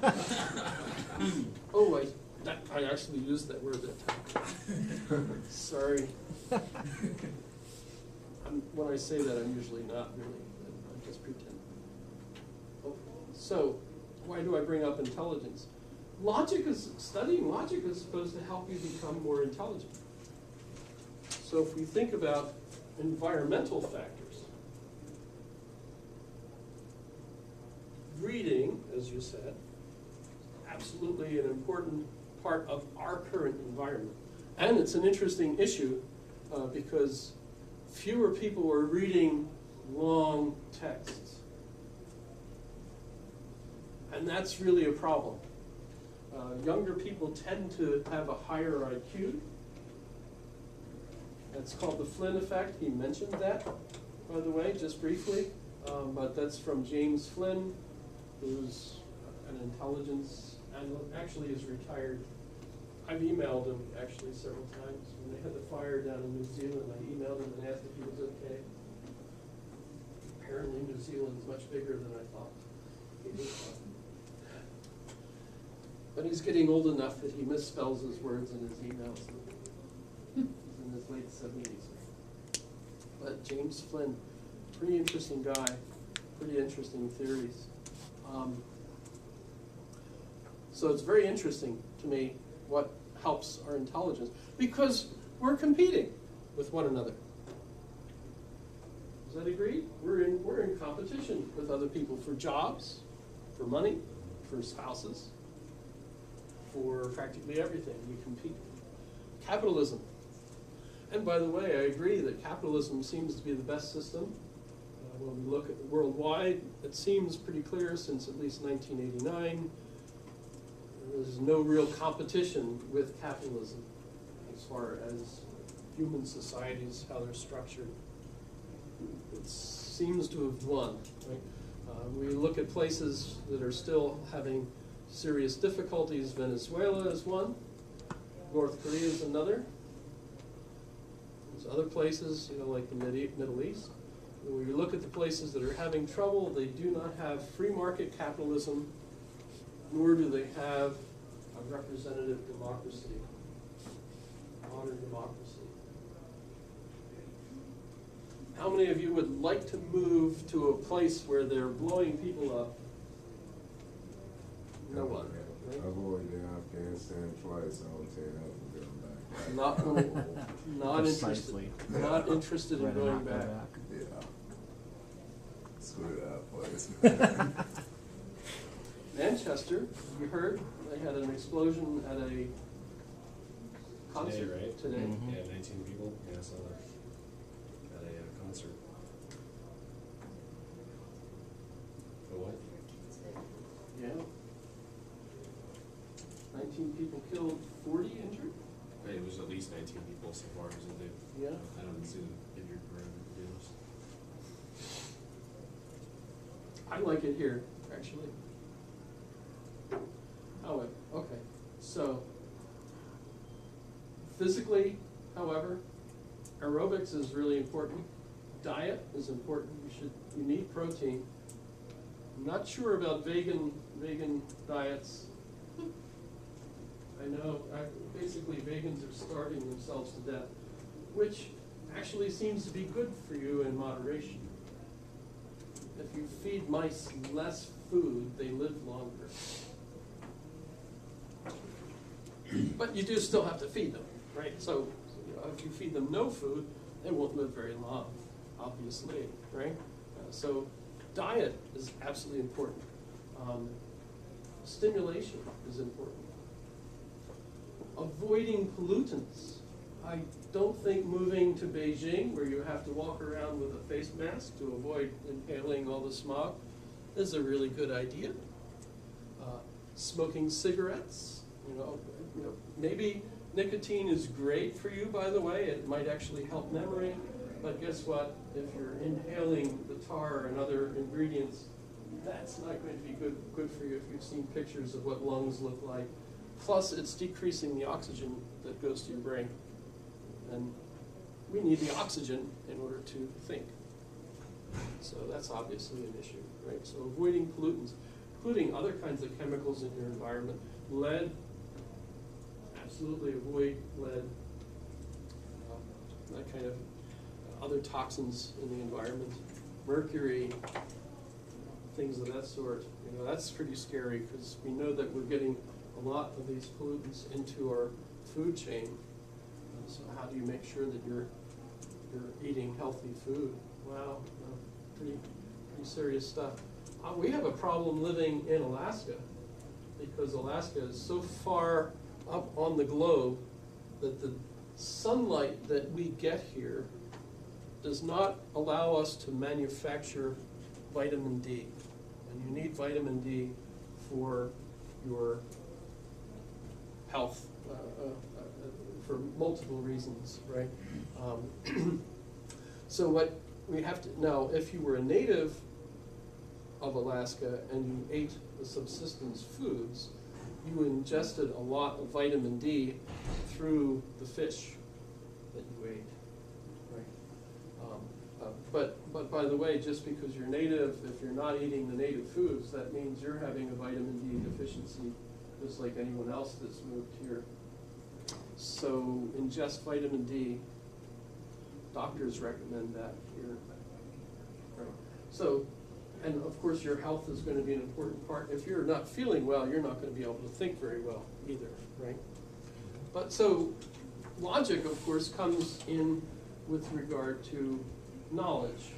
ass. Oh, I actually used that word that time. Sorry. When I say that, I'm usually not really. I just pretend. Oh, so, why do I bring up intelligence? Studying logic is supposed to help you become more intelligent. So if we think about environmental factors, reading, as you said, absolutely an important part of our current environment. And it's an interesting issue because fewer people are reading long texts. And that's really a problem. Younger people tend to have a higher IQ. That's called the Flynn effect. He mentioned that, by the way, just briefly. But that's from James Flynn, who's an intelligence analyst, actually is retired. I've emailed him actually several times. When they had the fire down in New Zealand, I emailed him and asked if he was okay. Apparently New Zealand's much bigger than I thought. But he's getting old enough that he misspells his words in his emails. He's in his late 70s. But James Flynn, pretty interesting guy, pretty interesting theories. So it's very interesting to me what helps our intelligence, because we're competing with one another. Does that agree? We're in competition with other people for jobs, for money, for spouses, for practically everything. We compete. Capitalism. And by the way, I agree that capitalism seems to be the best system. When we look at worldwide, it seems pretty clear since at least 1989. There's no real competition with capitalism as far as human societies, how they're structured. It seems to have won. Right? We look at places that are still having serious difficulties. Venezuela is one. North Korea is another. There's other places, you know, like the Middle East. When we look at the places that are having trouble, they do not have free market capitalism, nor do they have a representative democracy, modern democracy. How many of you would like to move to a place where they're blowing people up? No one. Right? I've already been to Afghanistan twice. I don't say that I'm going back. Not interested. Precisely. Not interested in Rather going not go back. Yeah. Screw that place. Manchester, you heard, they had an explosion at a concert right? today. Mhm. Yeah, 19 people, yeah, I saw that, at a concert. For what? Yeah. 19 people killed, 40 injured? Right, it was at least 19 people so far, so they, Yeah. I don't see them injured or anything else. I like it here, actually. So, physically, however, aerobics is really important. Diet is important. You need protein. I'm not sure about vegan diets. I know, basically vegans are starving themselves to death, which actually seems to be good for you in moderation. If you feed mice less food, they live longer. But you do still have to feed them, right? So if you feed them no food, they won't live very long, obviously, right? So diet is absolutely important. Stimulation is important. Avoiding pollutants. I don't think moving to Beijing, where you have to walk around with a face mask to avoid inhaling all the smog, is a really good idea. Smoking cigarettes, maybe nicotine is great for you, by the way. It might actually help memory, but guess what? If you're inhaling the tar and other ingredients, that's not going to be good for you if you've seen pictures of what lungs look like. Plus, it's decreasing the oxygen that goes to your brain. And we need the oxygen in order to think. So that's obviously an issue, right? So avoiding pollutants, including other kinds of chemicals in your environment. Lead, absolutely avoid lead. That kind of other toxins in the environment. Mercury, things of that sort. That's pretty scary because we know that we're getting a lot of these pollutants into our food chain. So how do you make sure that you're eating healthy food? Wow, pretty serious stuff. We have a problem living in Alaska because Alaska is so far up on the globe that the sunlight that we get here does not allow us to manufacture vitamin D. And you need vitamin D for your health for multiple reasons, right? So what we have to, now if you were a native of Alaska and you ate the subsistence foods, you ingested a lot of vitamin D through the fish that you ate, right? But by the way, just because you're native, if you're not eating the native foods, that means you're having a vitamin D deficiency just like anyone else that's moved here. So ingest vitamin D. Doctors recommend that here. Right. So, and of course your health is going to be an important part. If you're not feeling well, you're not going to be able to think very well either, right? But so logic, of course, comes in with regard to knowledge.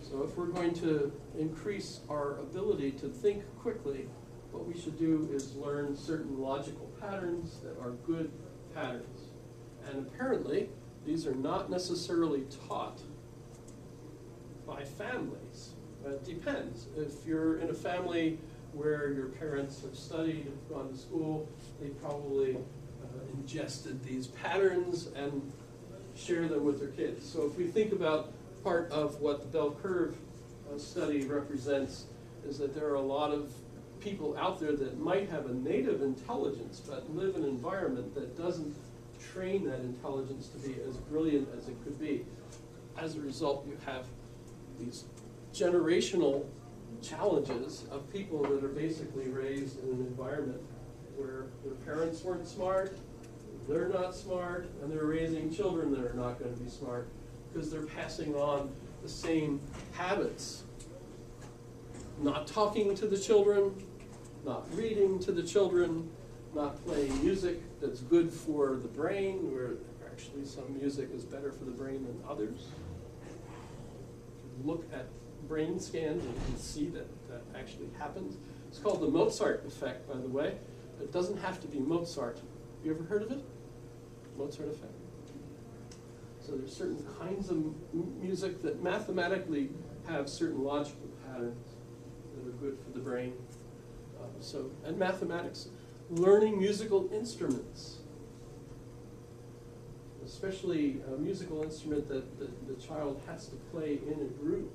So if we're going to increase our ability to think quickly, what we should do is learn certain logical patterns that are good patterns. And apparently, these are not necessarily taught by families. It depends. If you're in a family where your parents have studied, have gone to school, they probably ingested these patterns and share them with their kids. So if we think about part of what the bell curve study represents is that there are a lot of people out there that might have a native intelligence but live in an environment that doesn't train that intelligence to be as brilliant as it could be. As a result, you have these generational challenges of people that are basically raised in an environment where their parents weren't smart, they're not smart, and they're raising children that are not going to be smart because they're passing on the same habits. Not talking to the children, not reading to the children, not playing music that's good for the brain, where actually some music is better for the brain than others. If you look at brain scans and you can see that that actually happens. It's called the Mozart effect, by the way. It doesn't have to be Mozart. You ever heard of it? Mozart effect. So there's certain kinds of music that mathematically have certain logical patterns that are good for the brain. And mathematics, learning musical instruments, especially a musical instrument that the child has to play in a group,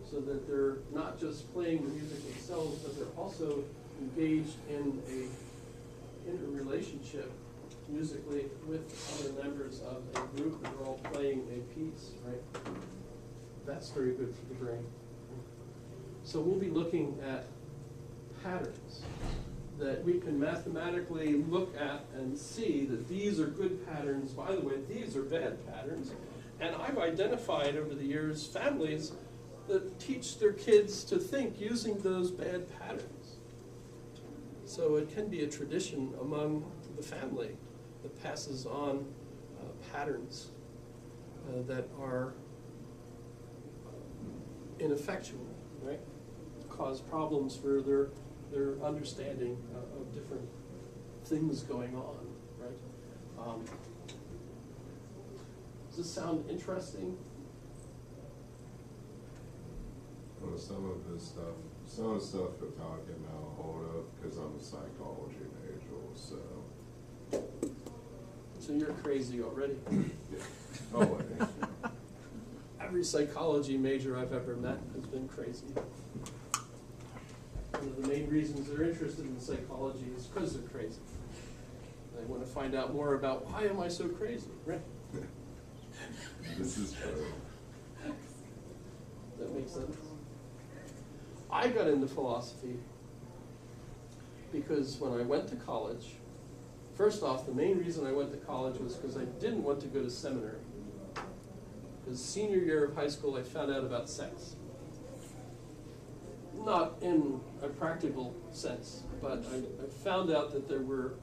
so that they're not just playing the music themselves, but they're also engaged in a interrelationship musically with other members of a group that are all playing a piece, right? That's very good for the brain. So we'll be looking at patterns that we can mathematically look at and see that these are good patterns. By the way, these are bad patterns. And I've identified over the years families that teach their kids to think using those bad patterns. So it can be a tradition among the family that passes on patterns that are ineffectual, right? Cause problems for their understanding of different things going on, right? Does this sound interesting? Well, some of the stuff we're talking about, hold up, because I'm a psychology major, so. So you're crazy already. Oh, wait. Every psychology major I've ever met has been crazy. One of the main reasons they're interested in psychology is because they're crazy. They want to find out more about why am I so crazy, right? This is true. That makes sense. I got into philosophy because when I went to college, first off, the main reason I went to college was because I didn't want to go to seminary. Because senior year of high school, I found out about sex. Not in a practical sense, but I found out that there were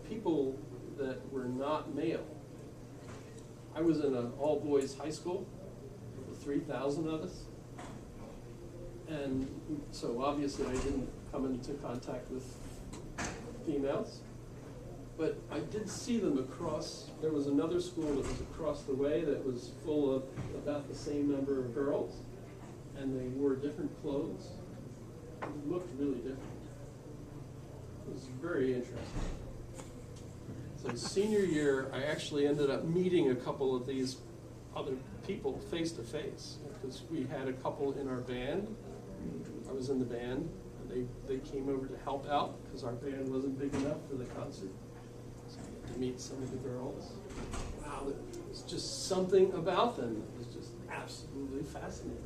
people that were not male. I was in an all-boys high school, with 3,000 of us. And so obviously I didn't come into contact with females. But I did see them across, there was another school that was across the way that was full of about the same number of girls. And they wore different clothes. It looked really different. It was very interesting. So senior year, I actually ended up meeting a couple of these other people face to face, because we had a couple in our band. I was in the band, and they came over to help out because our band wasn't big enough for the concert. So I got to meet some of the girls. Wow, there was just something about them that was just absolutely fascinating.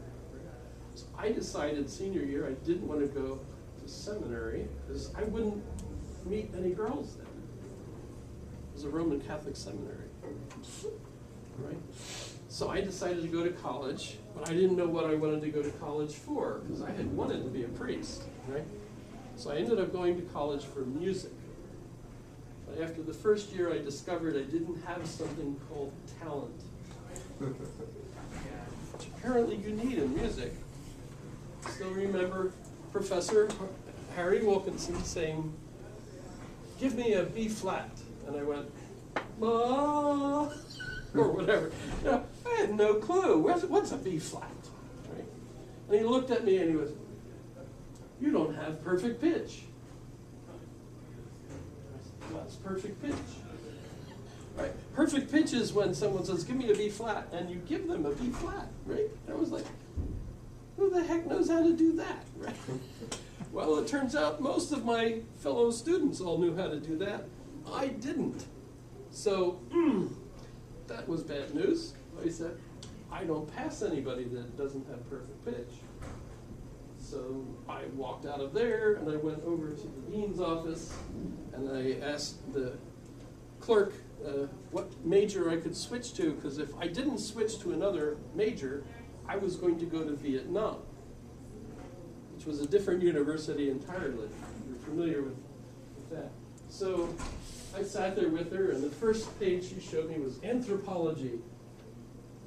So I decided senior year I didn't want to go to seminary because I wouldn't meet any girls then. It was a Roman Catholic seminary, right? So I decided to go to college, but I didn't know what I wanted to go to college for because I had wanted to be a priest, right? So I ended up going to college for music. But after the first year, I discovered I didn't have something called talent, which apparently you need in music. Still remember Professor Harry Wilkinson saying, "Give me a B flat." And I went, "Ma," or whatever. You know, I had no clue. What's a B flat? Right? And he looked at me and he was, "You don't have perfect pitch." I said, "What's perfect pitch?" Right? Perfect pitch is when someone says, "Give me a B flat," and you give them a B flat, right? And I was like, who the heck knows how to do that, right? Well, it turns out most of my fellow students all knew how to do that. I didn't. So that was bad news. I said, I don't pass anybody that doesn't have perfect pitch. So I walked out of there and I went over to the dean's office and I asked the clerk what major I could switch to, because if I didn't switch to another major, I was going to go to Vietnam, which was a different university entirely. You're familiar with that. So I sat there with her, and the first page she showed me was anthropology.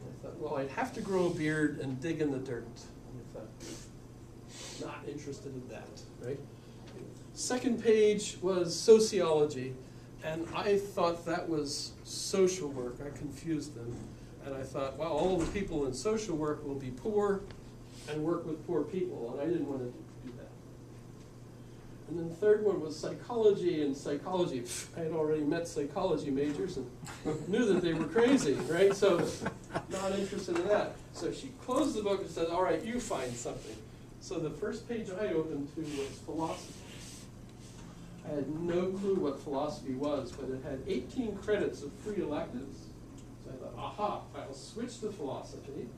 And I thought, well, I'd have to grow a beard and dig in the dirt. And I thought, not interested in that, right? Second page was sociology, and I thought that was social work. I confused them. And I thought, well, all the people in social work will be poor and work with poor people, and I didn't want to do that. And then the third one was psychology, and psychology, I had already met psychology majors and knew that they were crazy, right? So not interested in that. So she closed the book and said, all right, you find something. So the first page I opened to was philosophy. I had no clue what philosophy was, but it had 18 credits of free electives. So I thought, aha, I'll switch to philosophy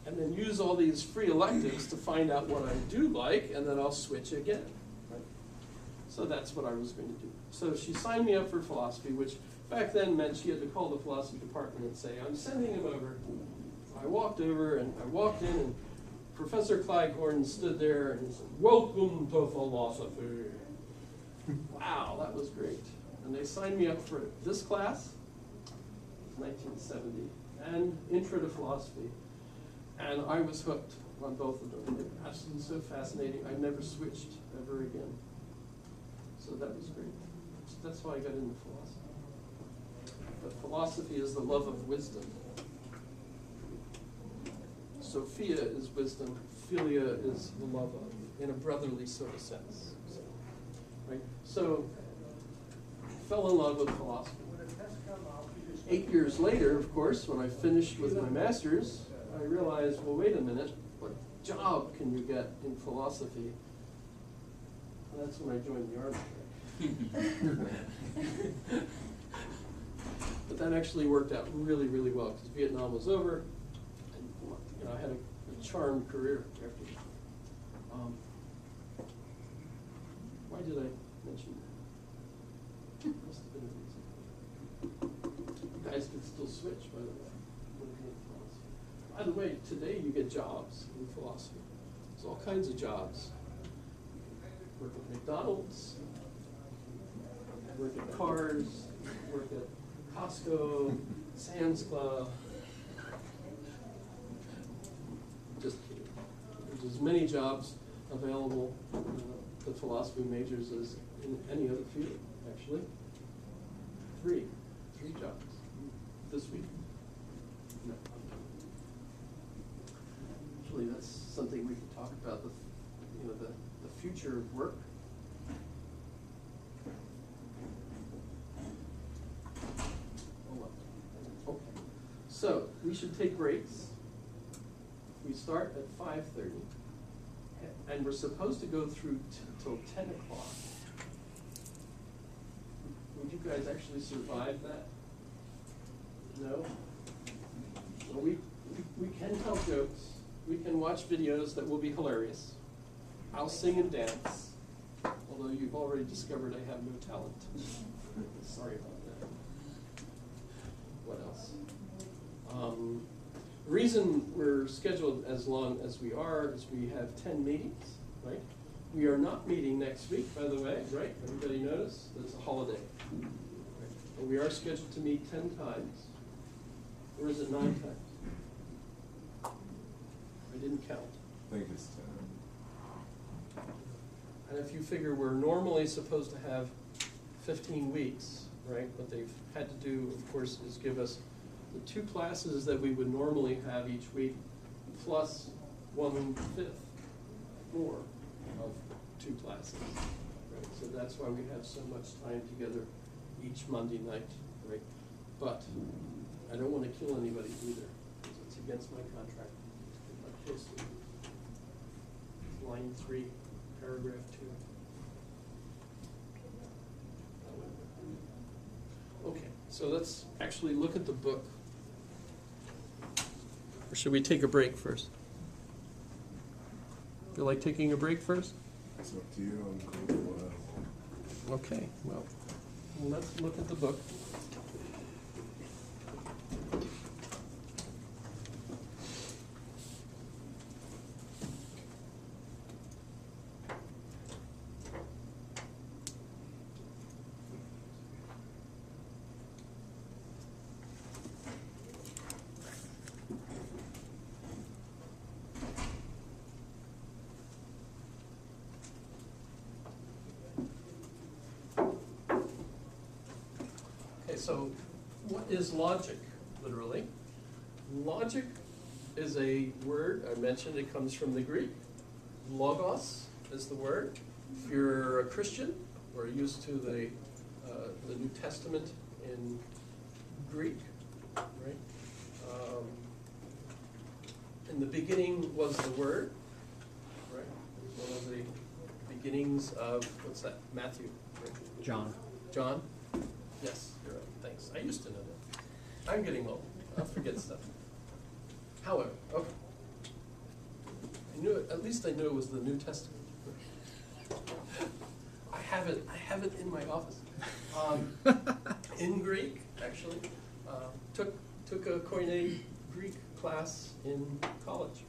and then use all these free electives to find out what I do like, and then I'll switch again. Right? So that's what I was going to do. So she signed me up for philosophy, which back then meant she had to call the philosophy department and say, I'm sending him over. I walked over and I walked in, and Professor Clyde Gordon stood there and he said, welcome to philosophy. Wow, that was great. And they signed me up for this class, 1970, and Intro to Philosophy. And I was hooked on both of them. They were absolutely so fascinating. I never switched ever again. So that was great. That's how I got into philosophy. But philosophy is the love of wisdom. Sophia is wisdom. Philia is the love of, in a brotherly sort of sense. Right? So, fell in love with philosophy. 8 years later, of course, when I finished with my master's, I realized, well, wait a minute, what job can you get in philosophy? And that's when I joined the Army. But that actually worked out really, really well, because Vietnam was over, and I had a charmed career after that. Why did I mention that? Must have been a reason. You guys could still switch, by the way. By the way, today you get jobs in philosophy. There's all kinds of jobs. Work at McDonald's, work at Cars, work at Costco, Sam's Club. Just kidding. There's as many jobs available to philosophy majors as in any other field, actually. Three jobs this week. No. Actually, that's something we could talk about, the future of work. Okay. So, we should take breaks. We start at 5:30. And we're supposed to go through till 10 o'clock. Would you guys actually survive that? No? Well, we can tell jokes. We can watch videos that will be hilarious. I'll sing and dance, although you've already discovered I have no talent. Sorry about that. What else? The reason we're scheduled as long as we are is we have 10 meetings, right? We are not meeting next week, by the way, right? Everybody notice? That's a holiday. Right? But we are scheduled to meet 10 times. Or is it 9 times? I didn't count. I think it's 10. And if you figure we're normally supposed to have 15 weeks, right? What they've had to do, of course, is give us the 2 classes that we would normally have each week, plus 1/5 more of 2 classes. Right? So that's why we have so much time together each Monday night, right? But I don't want to kill anybody either, because it's against my contract. I'm not supposed to. It's line 3, paragraph 2. Okay, so let's actually look at the book. Or should we take a break first? Feel like taking a break first? It's up to you. I'm cool with that. Okay, well, let's look at the book. So what is logic, literally? Logic is a word, I mentioned it comes from the Greek. Logos is the word. If you're a Christian or used to the New Testament in Greek, right? In the beginning was the Word, the beginnings of, what's that, Matthew? John. John? Yes, you're right, thanks. I used to know that. I'm getting old, I'll forget stuff. However, okay. I knew it, at least I knew it was the New Testament. I have it in my office. In Greek, actually. Took a Koine Greek class in college.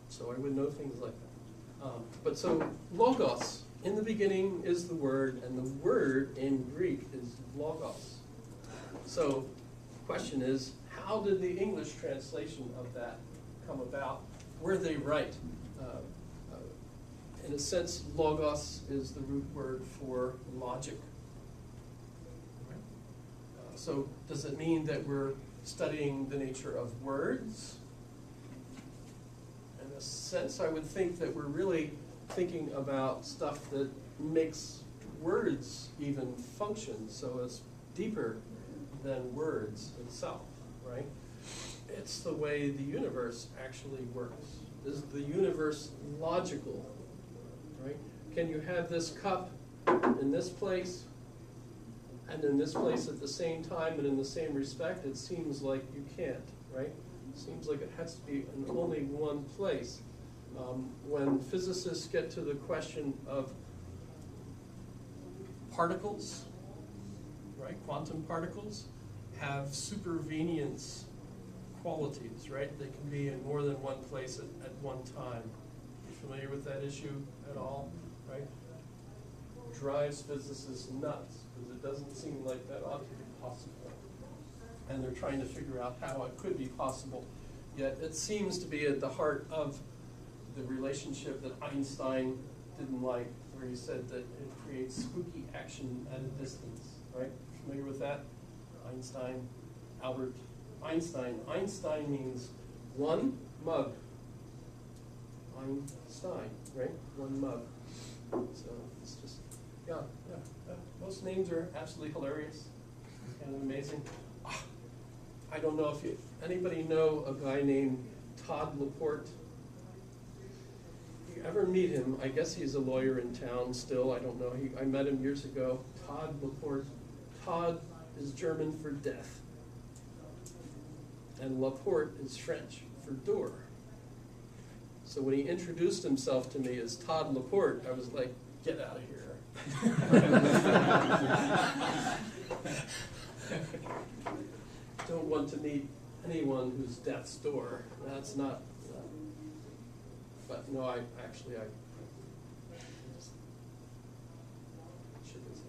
So I would know things like that. But so logos, in the beginning is the word, and the word in Greek is logos. So the question is, how did the English translation of that come about? Were they right? In a sense, logos is the root word for logic. So does it mean that we're studying the nature of words? In a sense, I would think that we're really thinking about stuff that makes words even function, so it's deeper than words itself, right? It's the way the universe actually works. Is the universe logical, right? Can you have this cup in this place and in this place at the same time and in the same respect? It seems like you can't, right? It seems like it has to be in only one place. When physicists get to the question of particles, right? Quantum particles have supervenience qualities, right? They can be in more than one place at one time. You familiar with that issue at all, right? Drives physicists nuts, because it doesn't seem like that ought to be possible. And they're trying to figure out how it could be possible. Yet it seems to be at the heart of the relationship that Einstein didn't like, where he said that it creates spooky action at a distance, right? Familiar with that? Einstein, Albert Einstein. Einstein means one mug. Einstein, right? One mug. So it's just, yeah. Most names are absolutely hilarious, kind of amazing. I don't know if anybody know a guy named Todd Laporte. If you ever meet him, I guess he's a lawyer in town still. I don't know. I met him years ago. Todd Laporte. Todd is German for death, and Laporte is French for door. So when he introduced himself to me as Todd Laporte, I was like, get out of here. Don't want to meet anyone who's death's door. That's not, but no, I just shook his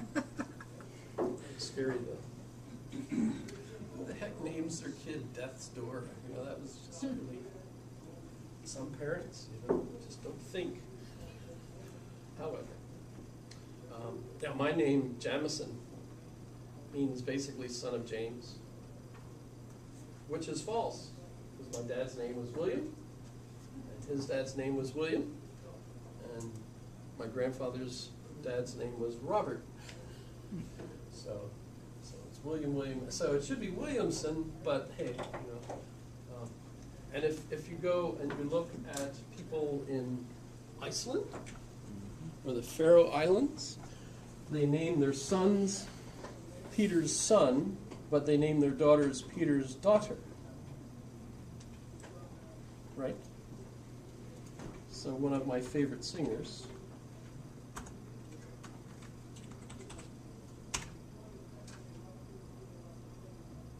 hand. Scary though. Who the heck names their kid Death's Door? You know, that was just really, some parents, just don't think. However, now my name, Jamison, means basically son of James, which is false, because my dad's name was William, and his dad's name was William, and my grandfather's dad's name was Robert. So it's William. So it should be Williamson, but hey, and if you go and you look at people in Iceland or the Faroe Islands, they name their sons Peter's son, but they name their daughters Peter's daughter. Right? So one of my favorite singers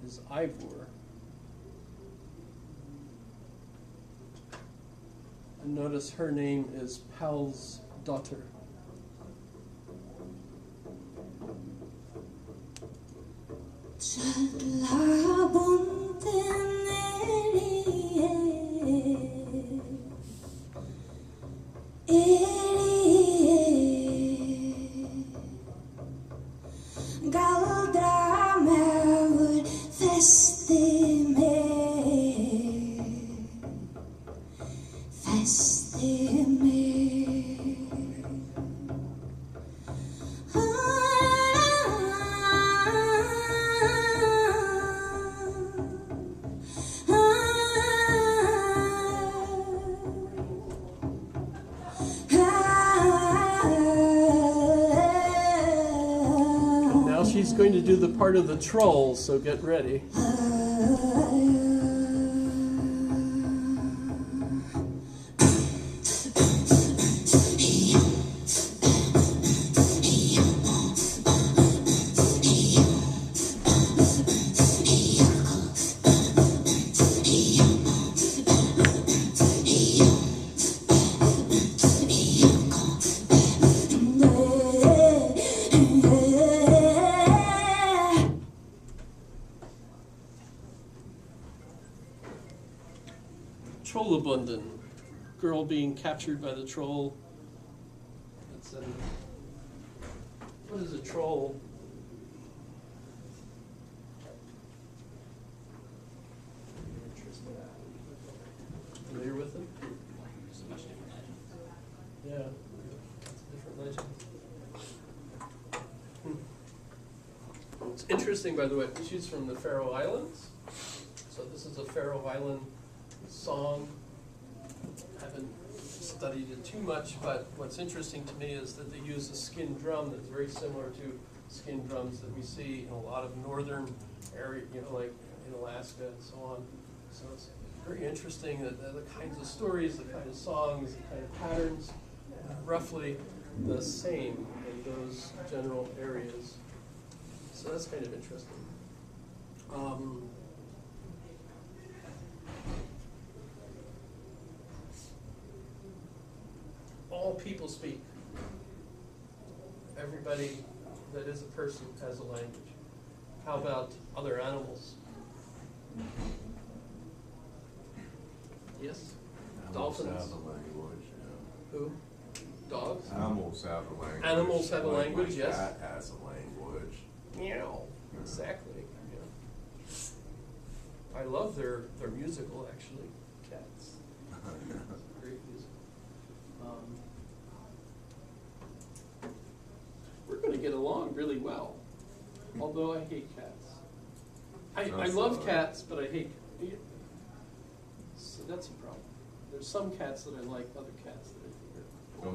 is Ivor. And notice her name is Pal's daughter. the part of the troll, so get ready. Trollabunden, girl being captured by the troll. That's what is a troll? Familiar with them? It's a much different legend. Yeah, it's a different legend. It's interesting, by the way, she's from the Faroe Islands. So this is a Faroe Island song. I haven't studied it too much, but what's interesting to me is that they use a skin drum that's very similar to skin drums that we see in a lot of northern area, like in Alaska and so on. So it's very interesting that the kinds of stories, the kind of songs, the kind of patterns, roughly the same in those general areas. So that's kind of interesting. All people speak. Everybody that is a person has a language. How about other animals? Yes? Dolphins? Animals have a language, yeah. Who? Dogs? Animals have a language. Animals have a Like language, my yes. cat has a language. Meow. Exactly. Yeah. I love their musical, actually. Cats. Great music. We're going to get along really well, although I hate cats. I That's love all right. cats, but I hate. So that's a problem. There's some cats that I like, other cats that I think are. So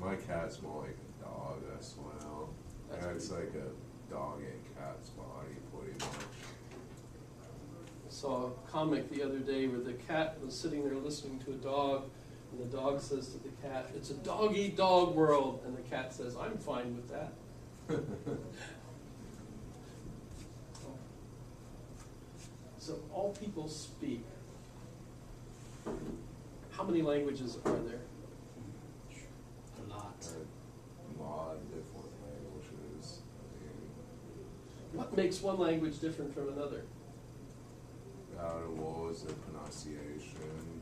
my cat's more like a dog as well. That's Yeah, it's pretty like a dog in cat's body, pretty much. Saw a comic the other day where the cat was sitting there listening to a dog, and the dog says to the cat, "It's a dog-eat-dog world," and the cat says, "I'm fine with that." So all people speak. How many languages are there? A lot. A lot of different languages. I mean, What makes one language different from another? what was the pronunciation?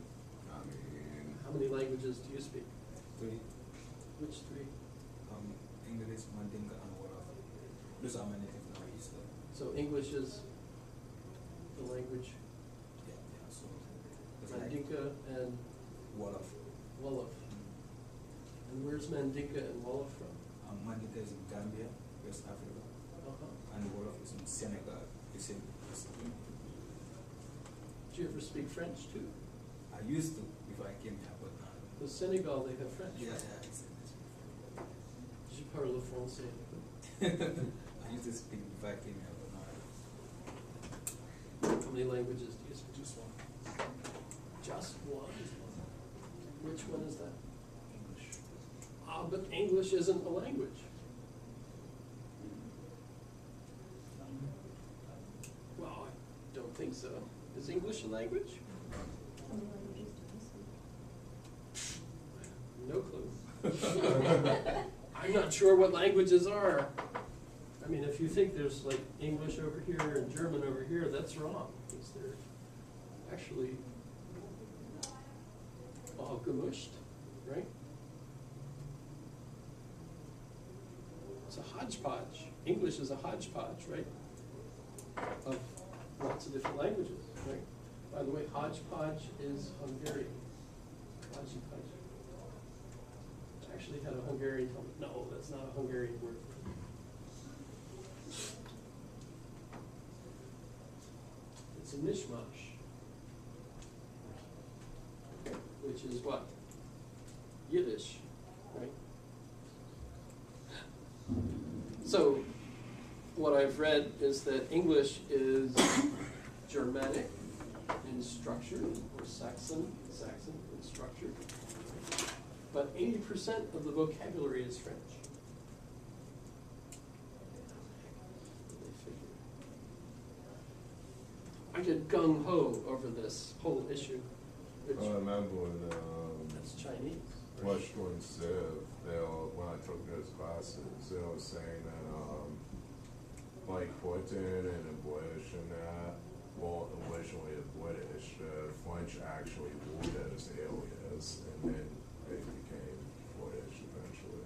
I mean, How many languages do you speak? 3. Which three? English, Mandinka, and Wolof. Those are my native languages. So English is the language, Yeah. So it's like Mandinka and Wolof. Wolof. And where's Mandinka and Wolof from? Mandinka is in Gambia, West Africa, Uh-huh. and Wolof is in Senegal. It's in. Did you ever speak French too? I used to before I came here, but now. In Senegal, they have French. Yeah. Je parle français. I used to speak before I came here, but now. How many languages do you speak? Just one. Just one? Which one is that? English. Ah, but English isn't a language. Well, I don't think so. Is English a language? How many languages do you speak? No clue. I'm not sure what languages are. I mean, if you think there's like English over here and German over here, that's wrong. Because they're actually all gemushed, right? It's a hodgepodge. English is a hodgepodge, right? Of lots of different languages, right? By the way, hodgepodge is Hungarian. Hodgepodge. Actually had a Hungarian, no, that's not a Hungarian word. It's a mishmash, which is what? Yiddish, right? So, what I've read is that English is Germanic in structure, or Saxon in structure, but 80% of the vocabulary is French. I get gung-ho over this whole issue, which, I remember when, that's Chinese. Western Civ, when I took those classes, they were saying that, like Britain and the British and that, well, originally the British, the French actually ruled as alias, and then they became British eventually.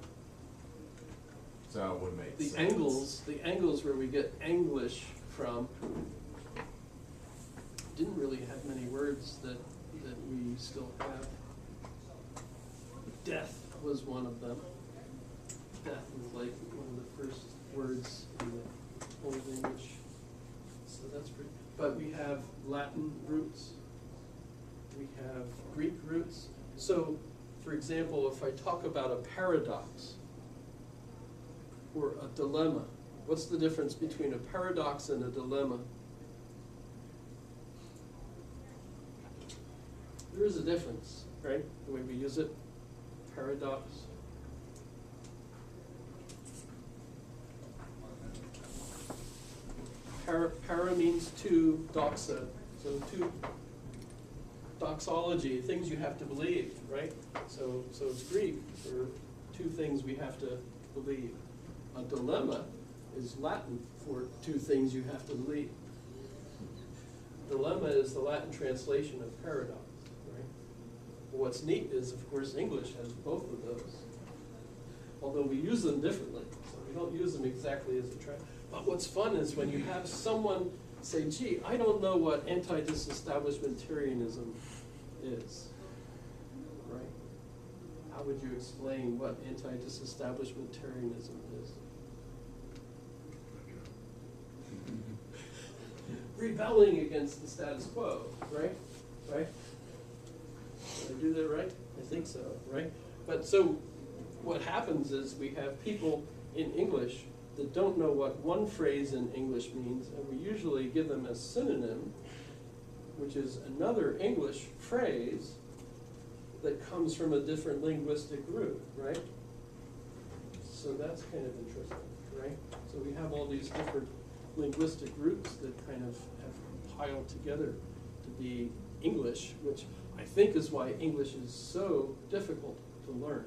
So that would make sense. The Angles where we get English from didn't really have many words that we still have. Death was one of them. Death was like one of the first words in the Old English. So that's pretty, but we have Latin roots. We have Greek roots. So, for example, if I talk about a paradox or a dilemma, what's the difference between a paradox and a dilemma? There is a difference, right? The way we use it. Paradox. Para means two, doxa, so two, doxology, things you have to believe, right? So it's Greek for two things we have to believe. A dilemma is Latin for two things you have to believe. Dilemma is the Latin translation of paradox. What's neat is, of course, English has both of those, although we use them differently. So we don't use them exactly as a trend. But what's fun is when you have someone say, gee, I don't know what anti-disestablishmentarianism is, right? How would you explain what anti-disestablishmentarianism is? Rebelling against the status quo, right? Right? Did I do that right? I think so, right? But so what happens is we have people in English that don't know what one phrase in English means, and we usually give them a synonym, which is another English phrase that comes from a different linguistic root, right? So that's kind of interesting, right? So we have all these different linguistic roots that kind of have piled together to be English, which I think is why English is so difficult to learn.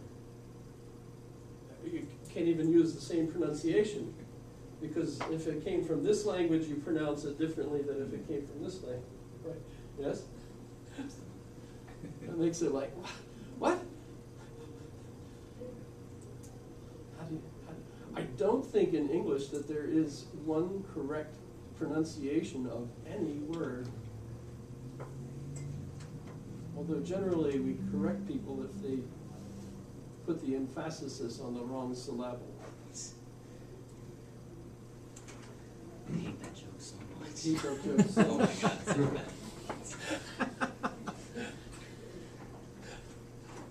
You can't even use the same pronunciation, because if it came from this language, you pronounce it differently than if it came from this language, right? Yes? That makes it like, what? I don't think in English that there is one correct pronunciation of any word. Although generally we correct people if they put the emphasis on the wrong syllable. I hate that joke so much. I hate that joke so Oh my much. god, it's so bad.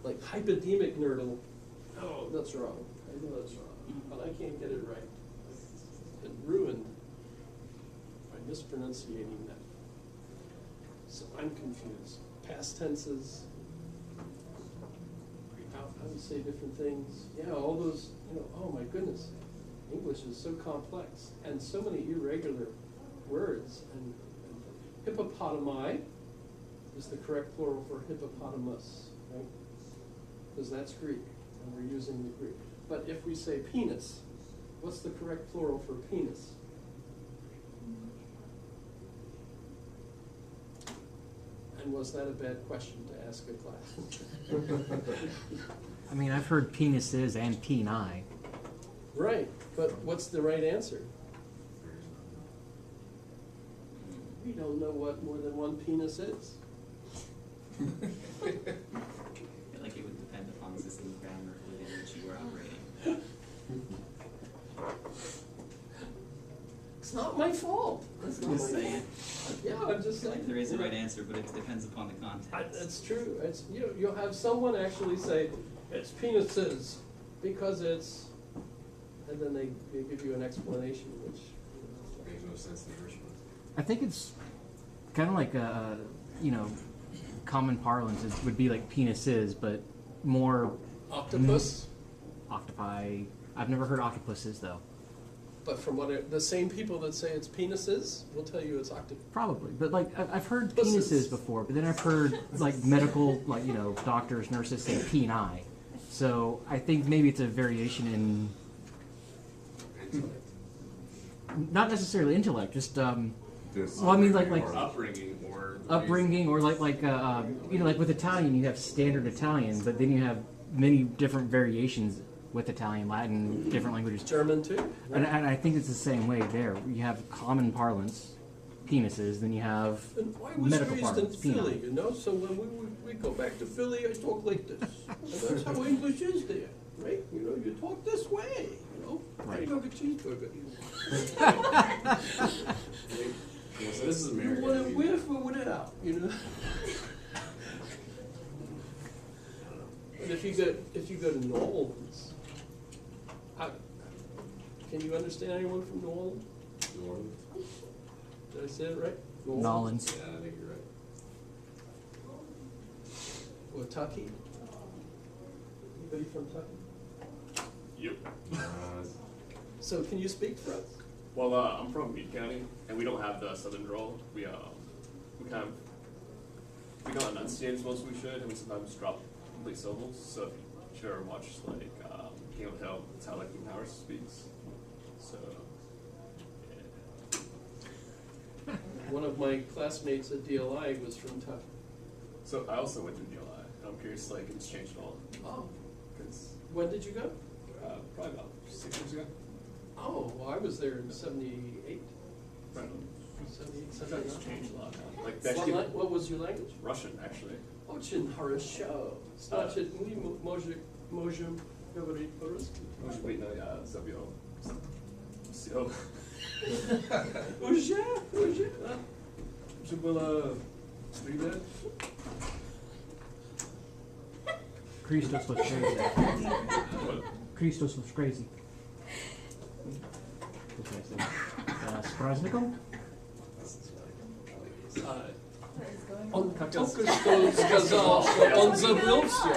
Like hypodemic nurdle. Oh, that's wrong. I know that's wrong, but I can't get it right. It's been ruined by mispronunciating that. So I'm confused. Past tenses, how to say different things. Yeah, all those, oh my goodness. English is so complex and so many irregular words. And hippopotami is the correct plural for hippopotamus, right? Because that's Greek, and we're using the Greek. But if we say penis, what's the correct plural for penis? And was that a bad question to ask a class? I mean, I've heard penises and peni. Right, but what's the right answer? We don't know what more than one penis is. I feel like it would depend upon the system of grammar within which you were operating. It's not my fault. It's not Just my saying. fault. Yeah, I'm just saying. There is a right answer, but it depends upon the context. That's true. It's, you'll have someone actually say, it's penises, because it's, and then they give you an explanation which no sense in the first place. I think it's kind of like you know, common parlance would be like penis is, but more Octopus, octopi. I've never heard octopuses though. but from the same people that say it's penises will tell you it's octopus. Probably, but like I've heard Pussies. penises before, but then I've heard like medical, like, you know, doctors, nurses say peni. So I think maybe it's a variation in not necessarily intellect, just well, I mean, like Upbringing or upbringing, or like you know, like with Italian, you have standard Italian, but then you have many different variations with Italian, Latin, different languages. German too. And I think it's the same way there. You have common parlance, penises, then you have And I was medical raised in parlance, Philly, peni. you know, so when we go back to Philly, I talk like this. And that's how English is there, right? You know, you talk this way, you know. Right. I go get cheeseburger. Yeah, so this is You American. want it with or without, you know? And if you go to New Orleans, can you understand anyone from New Orleans? New Orleans. Did I say it right? Nolans. Yeah, I think you're right. Or Tucky? Anybody from Tucky? Yep. So can you speak for us? Well, I'm from Meade County, and we don't have the southern drawl. We kind of we don't enunciate as well as we should, and we sometimes drop complete syllables. So if you ever watch like King of the Hill, that's how like King Howard speaks. So yeah. One of my classmates at DLI was from Tucky. So I also went to DLI, and I'm curious like if it's changed at all. Oh. Because When did you go? probably about 6 years ago. Oh, well, I was there in 78. Right. 78, It's 79. changed a lot now. Like What was your language? Russian actually. Очень хорошо. Значит, мы можем говорить по-русски. Может быть, но я забил все. Уже? Да. Уже было 3 лет. Christos was crazy. Christos was crazy. С праздником? Он только что сказал, что он забыл все.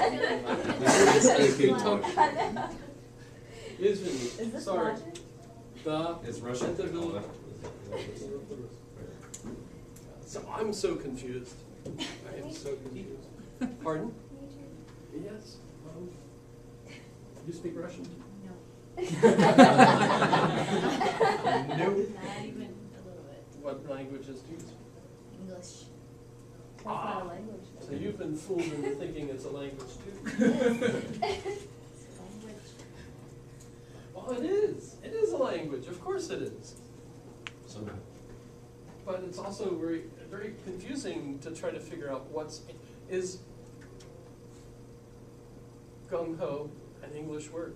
Извини, sorry. Да, It's Russian. это было. So I'm so confused. I am so confused. Pardon? Yes. You speak Russian? No. Nope. Not even a little bit. What languages do you speak? English. That's not a language. So you've been fooled into thinking it's a language too. It's a language. Well, it is. It is a language. Of course it is. Somehow. But it's also very, very confusing to try to figure out is gung ho an English word?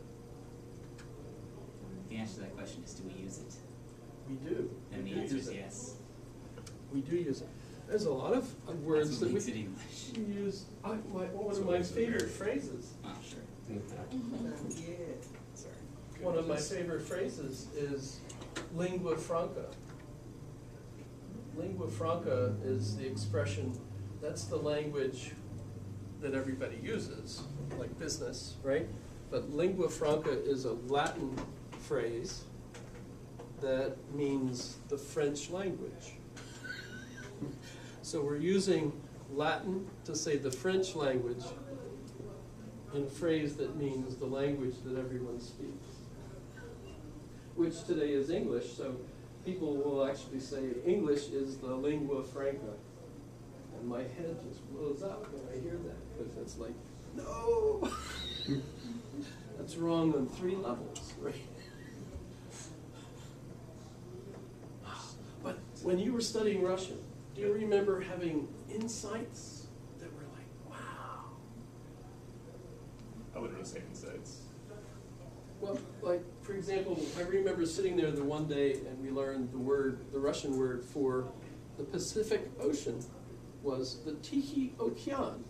The answer to that question is, do we use it? We do. And We the do answer use is it. yes. We do use it. There's a lot of words That's that what we makes it English. use. One So of my it's a favorite very- phrases. Oh, sure. Sorry. One of my favorite phrases is lingua franca. Lingua franca is the expression, that's the language that everybody uses, like business, right? But lingua franca is a Latin phrase that means the French language. So we're using Latin to say the French language in a phrase that means the language that everyone speaks, which today is English, so people will actually say English is the lingua franca. And my head just blows up when I hear that, because it's like, no! That's wrong on 3 levels, right? But when you were studying Russian, do you remember having insights that were like, wow? I wouldn't really say insights. Well, like, for example, I remember sitting there the one day and we learned the Russian word for the Pacific Ocean was the Tikhi Okean.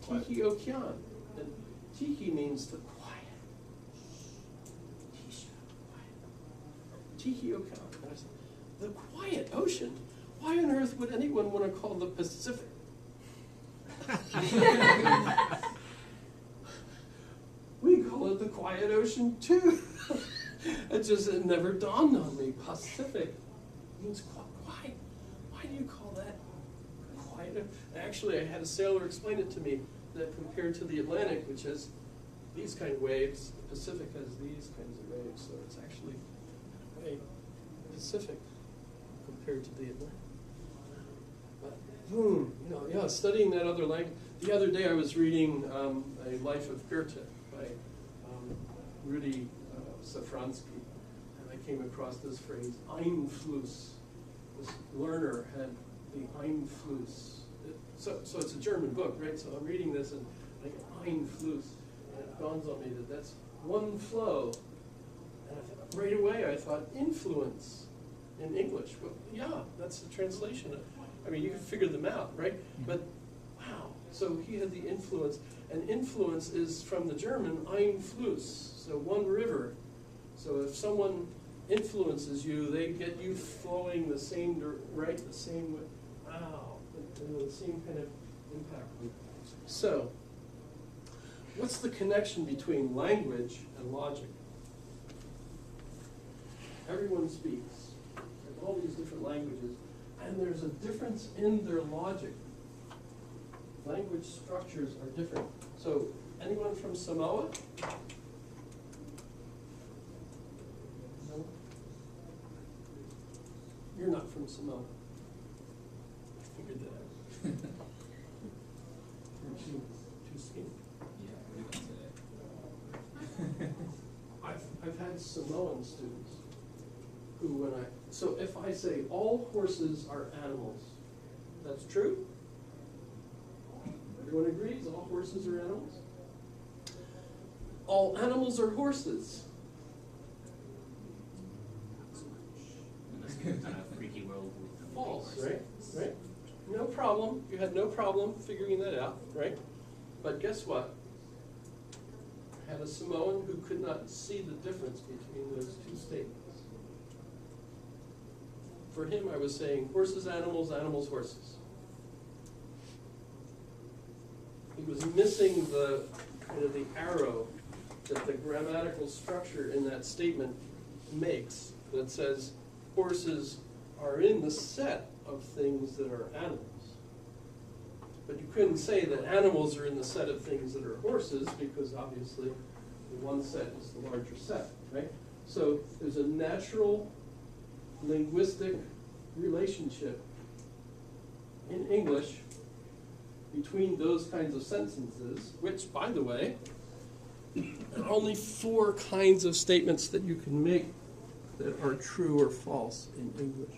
Tikhi Okean. And Tikhi means the quiet. Tisha, quiet. Tikhi Okean. And I said, The quiet ocean? Why on earth would anyone want to call the Pacific? We call it the quiet ocean too. It never dawned on me. Pacific means why? Why do you call that quiet? Actually, I had a sailor explain it to me that compared to the Atlantic, which has these kind of waves, the Pacific has these kinds of waves, so it's actually way Pacific compared to the Atlantic. But studying that other language. The other day I was reading A Life of Goethe by Rudy Safransky, and I came across this phrase, Einfluss. This learner had the Einfluss. So it's a German book, right? So I'm reading this and I get Einfluss, and it dawns on me that that's one flow. And right away I thought influence in English. Well, yeah, that's the translation. I mean, you can figure them out, right? But wow, so he had the influence, and influence is from the German Einfluss, so one river. So if someone influences you, they get you flowing the same, right, the same way. Wow, the same kind of impact. So, what's the connection between language and logic? Everyone speaks, in all these different languages, and there's a difference in their logic. Language structures are different. So, anyone from Samoa? No? You're not from Samoa. I figured that out. You're too skinny. Yeah, we can say that. I've had Samoan students who, so if I say all horses are animals, that's true? Everyone agrees all horses are animals? All animals are horses. That's kind of freaky world with the False, horse. right? No problem. You had no problem figuring that out, right? But guess what? I had a Samoan who could not see the difference between those two statements. For him, I was saying horses, animals, animals, horses. He was missing the arrow that the grammatical structure in that statement makes that says horses are in the set of things that are animals. But you couldn't say that animals are in the set of things that are horses because obviously the one set is the larger set, right? So there's a natural linguistic relationship in English between those kinds of sentences, which, by the way, there are only 4 kinds of statements that you can make that are true or false in English.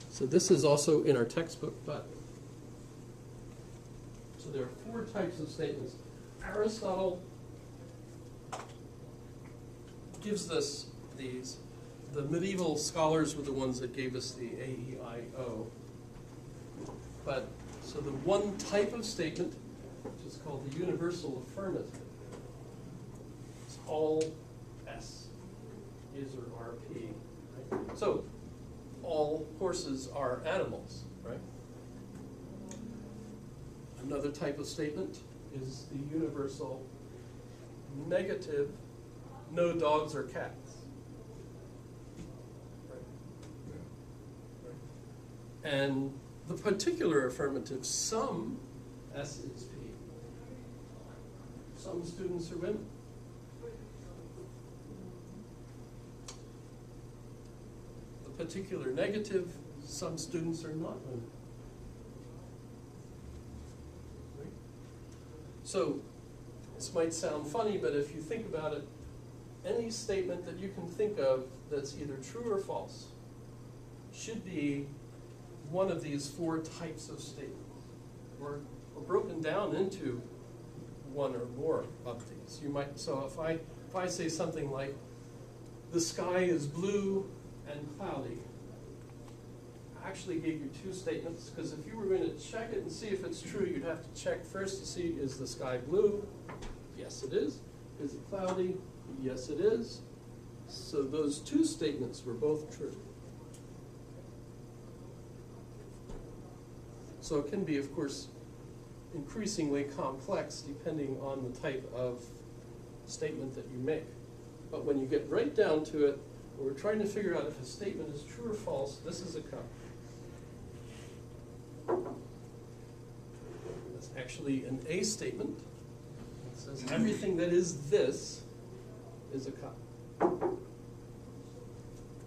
So this is also in our textbook, but so there are 4 types of statements. Aristotle gives us these. The medieval scholars were the ones that gave us the A-E-I-O. But so the one type of statement, which is called the universal affirmative, it's all S, is or RP. Right? So all horses are animals, right? Another type of statement is the universal negative, no dogs or cats. Right? Right. And the particular affirmative, some, S is P. Some students are women. Particular negative, some students are not women. Right? So, this might sound funny, but if you think about it, any statement that you can think of that's either true or false should be one of these 4 types of statements, or are broken down into one or more of these. You might, so if I say something like, the sky is blue and cloudy, I actually gave you two statements, because if you were going to check it and see if it's true, you'd have to check first to see, is the sky blue? Yes, it is. Is it cloudy? Yes, it is. So those two statements were both true. So it can be, of course, increasingly complex depending on the type of statement that you make. But when you get right down to it, we're trying to figure out if a statement is true or false. This is a cup. That's actually an A statement. It says everything that is this is a cup.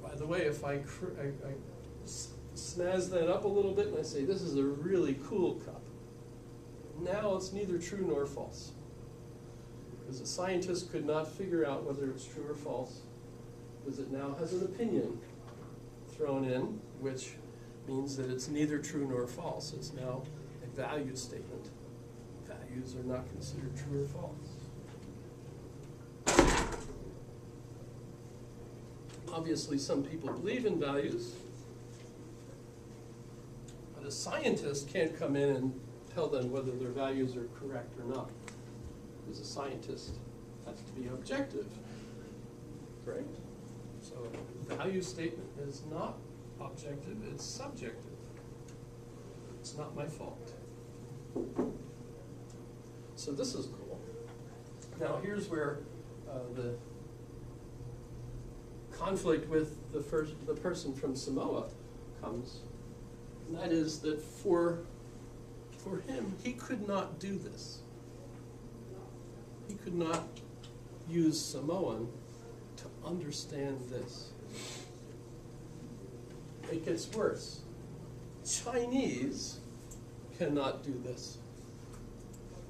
By the way, if I snazz that up a little bit and I say this is a really cool cup, now it's neither true nor false. Because a scientist could not figure out whether it's true or false, because it now has an opinion thrown in, which means that it's neither true nor false. It's now a value statement. Values are not considered true or false. Obviously, some people believe in values, but a scientist can't come in and tell them whether their values are correct or not. Because a scientist has to be objective, right? So a value statement is not objective, it's subjective. It's not my fault. So this is cool. Now here's where the conflict with the person from Samoa comes. And that is that for him, he could not do this. He could not use Samoan to understand this. It gets worse. Chinese cannot do this.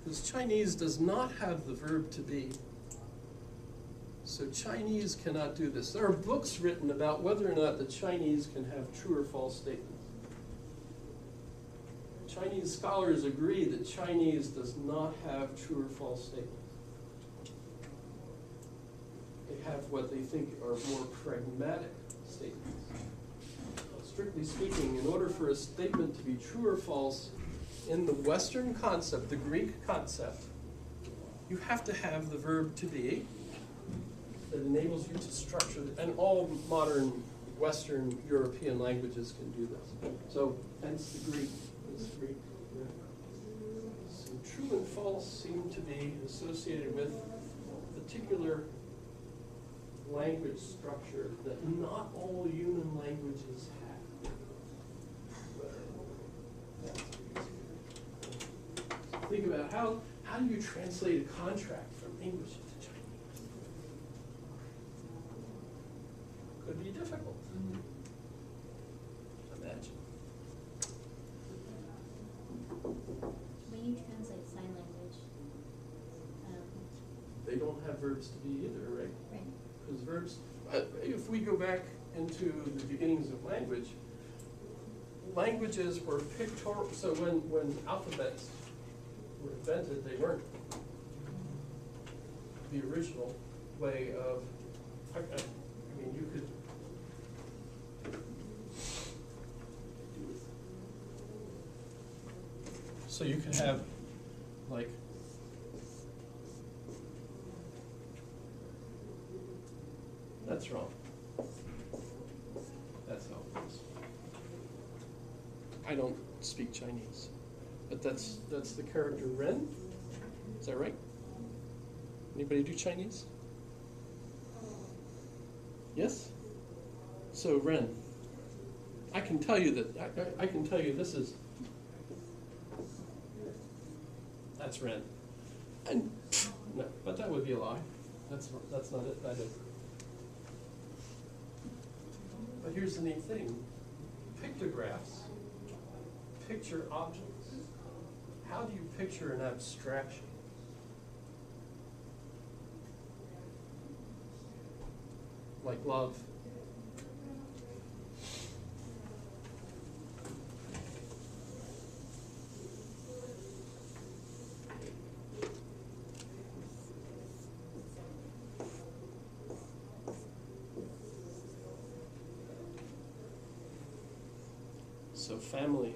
Because Chinese does not have the verb to be. So Chinese cannot do this. There are books written about whether or not the Chinese can have true or false statements. Chinese scholars agree that Chinese does not have true or false statements. They have what they think are more pragmatic statements. Strictly speaking, in order for a statement to be true or false, in the Western concept, the Greek concept, you have to have the verb to be that enables you to structure, and all modern Western European languages can do this. So, hence the Greek. Greek. So true and false seem to be associated with a particular language structure that not all human languages have. So think about how do you translate a contract from English into Chinese? Could be difficult. Imagine. When you translate sign language, They don't have verbs to be either, right? right? Because verbs, if we go back into the beginnings of language, languages were pictorial. So when alphabets were invented, they weren't the original way of, I mean, you could so you could have like that's wrong. That's how it is. I don't speak Chinese, but that's the character Ren. Is that right? Anybody do Chinese? Yes? So Ren, I can tell you that I can tell you this is that's Ren. And no, but that would be a lie. That's not it. That is. But here's the neat thing. Pictographs picture objects. How do you picture an abstraction? Like love. So family.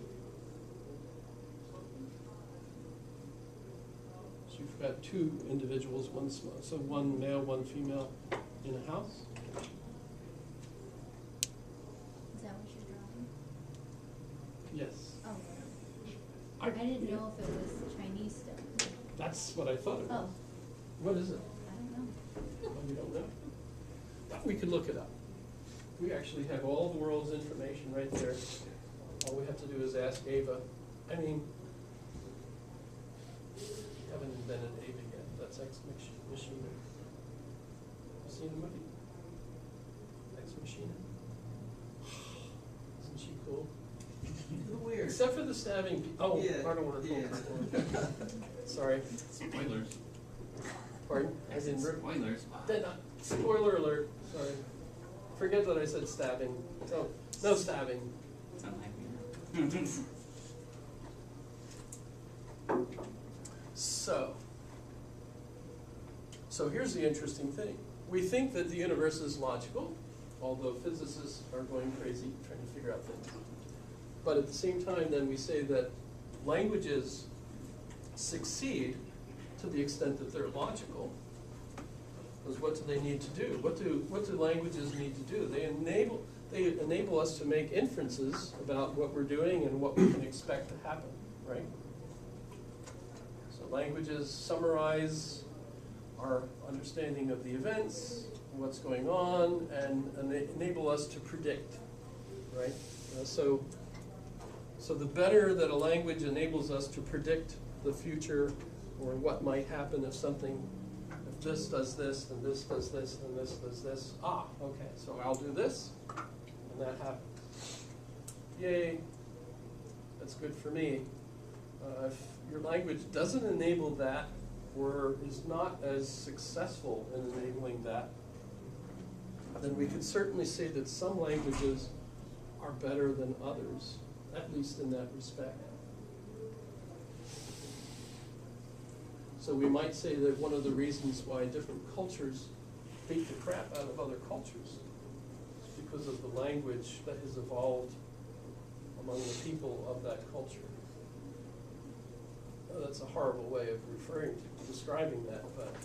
So you've got two individuals, so one male, one female in a house. Is that what you're drawing? Yes. Oh. I didn't know if it was Chinese still. That's what I thought it was. Oh, What is it? I don't know. Well, we don't know. But we could look it up. We actually have all the world's information right there. All we have to do is ask Ava. I mean, we haven't invented Ava yet. That's Ex Machina. You seen the movie? Ex Machina? Isn't she cool? Weird. Except for the stabbing. Oh, Yeah, I don't want to yeah. Sorry. Spoilers. Pardon? I didn't. Spoilers. Then, spoiler alert. Sorry. Forget that I said stabbing. No stabbing. It's unlikely. So here's the interesting thing. We think that the universe is logical, although physicists are going crazy trying to figure out things. But at the same time, then we say that languages succeed to the extent that they're logical. Because what do they need to do? What do languages need to do? They enable us to make inferences about what we're doing and what we can expect to happen, right? So languages summarize our understanding of the events, what's going on, and they enable us to predict, right? So the better that a language enables us to predict the future or what might happen if this does this, and this does this, and this does this. Ah, okay, so I'll do this, and that happens. Yay, that's good for me. If your language doesn't enable that, or is not as successful in enabling that, then we could certainly say that some languages are better than others, at least in that respect. So we might say that one of the reasons why different cultures beat the crap out of other cultures is because of the language that has evolved among the people of that culture. Now, that's a horrible way of describing that, but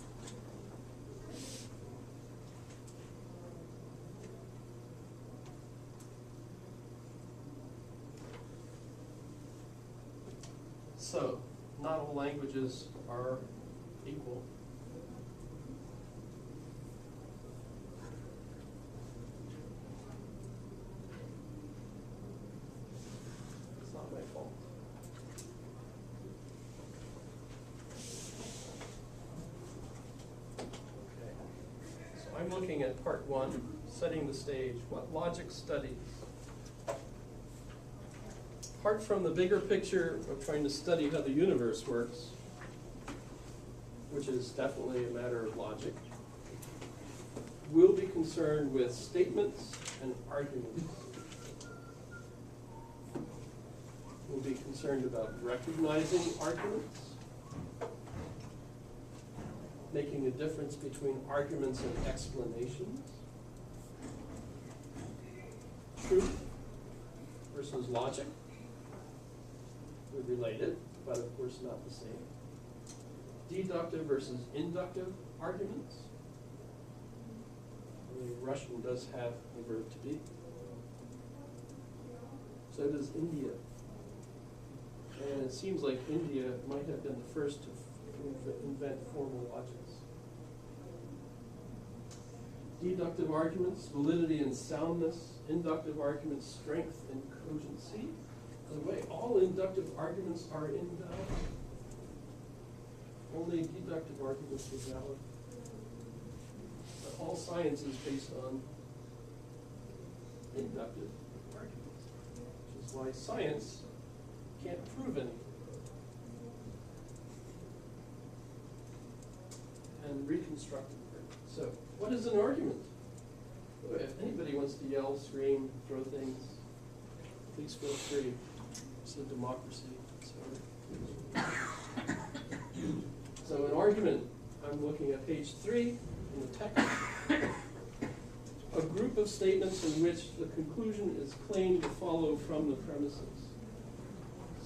so not all languages are equal. It's not my fault. Okay. So I'm looking at part one, setting the stage. What logic studies? Apart from the bigger picture of trying to study how the universe works, which is definitely a matter of logic, we'll be concerned with statements and arguments. We'll be concerned about recognizing arguments, making a difference between arguments and explanations, truth versus logic. They're related, but of course not the same. Deductive versus inductive arguments. Only Russian does have the verb to be. So does India. And it seems like India might have been the first to invent formal logics. Deductive arguments, validity and soundness. Inductive arguments, strength and cogency. By the way, all inductive arguments are invalid. Only deductive arguments are valid. But all science is based on inductive arguments, which is why science can't prove anything. And reconstructive arguments. So, what is an argument? If anybody wants to yell, scream, throw things, please feel free. It's a democracy. So an argument, I'm looking at page 3 in the text. a group of statements in which the conclusion is claimed to follow from the premises.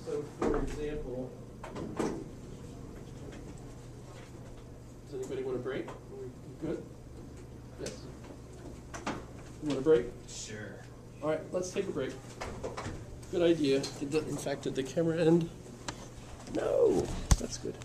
So, for example, does anybody want a break? Are we good? Yes. You want a break? Sure. All right, let's take a break. Good idea. In fact, did the camera end? No, that's good.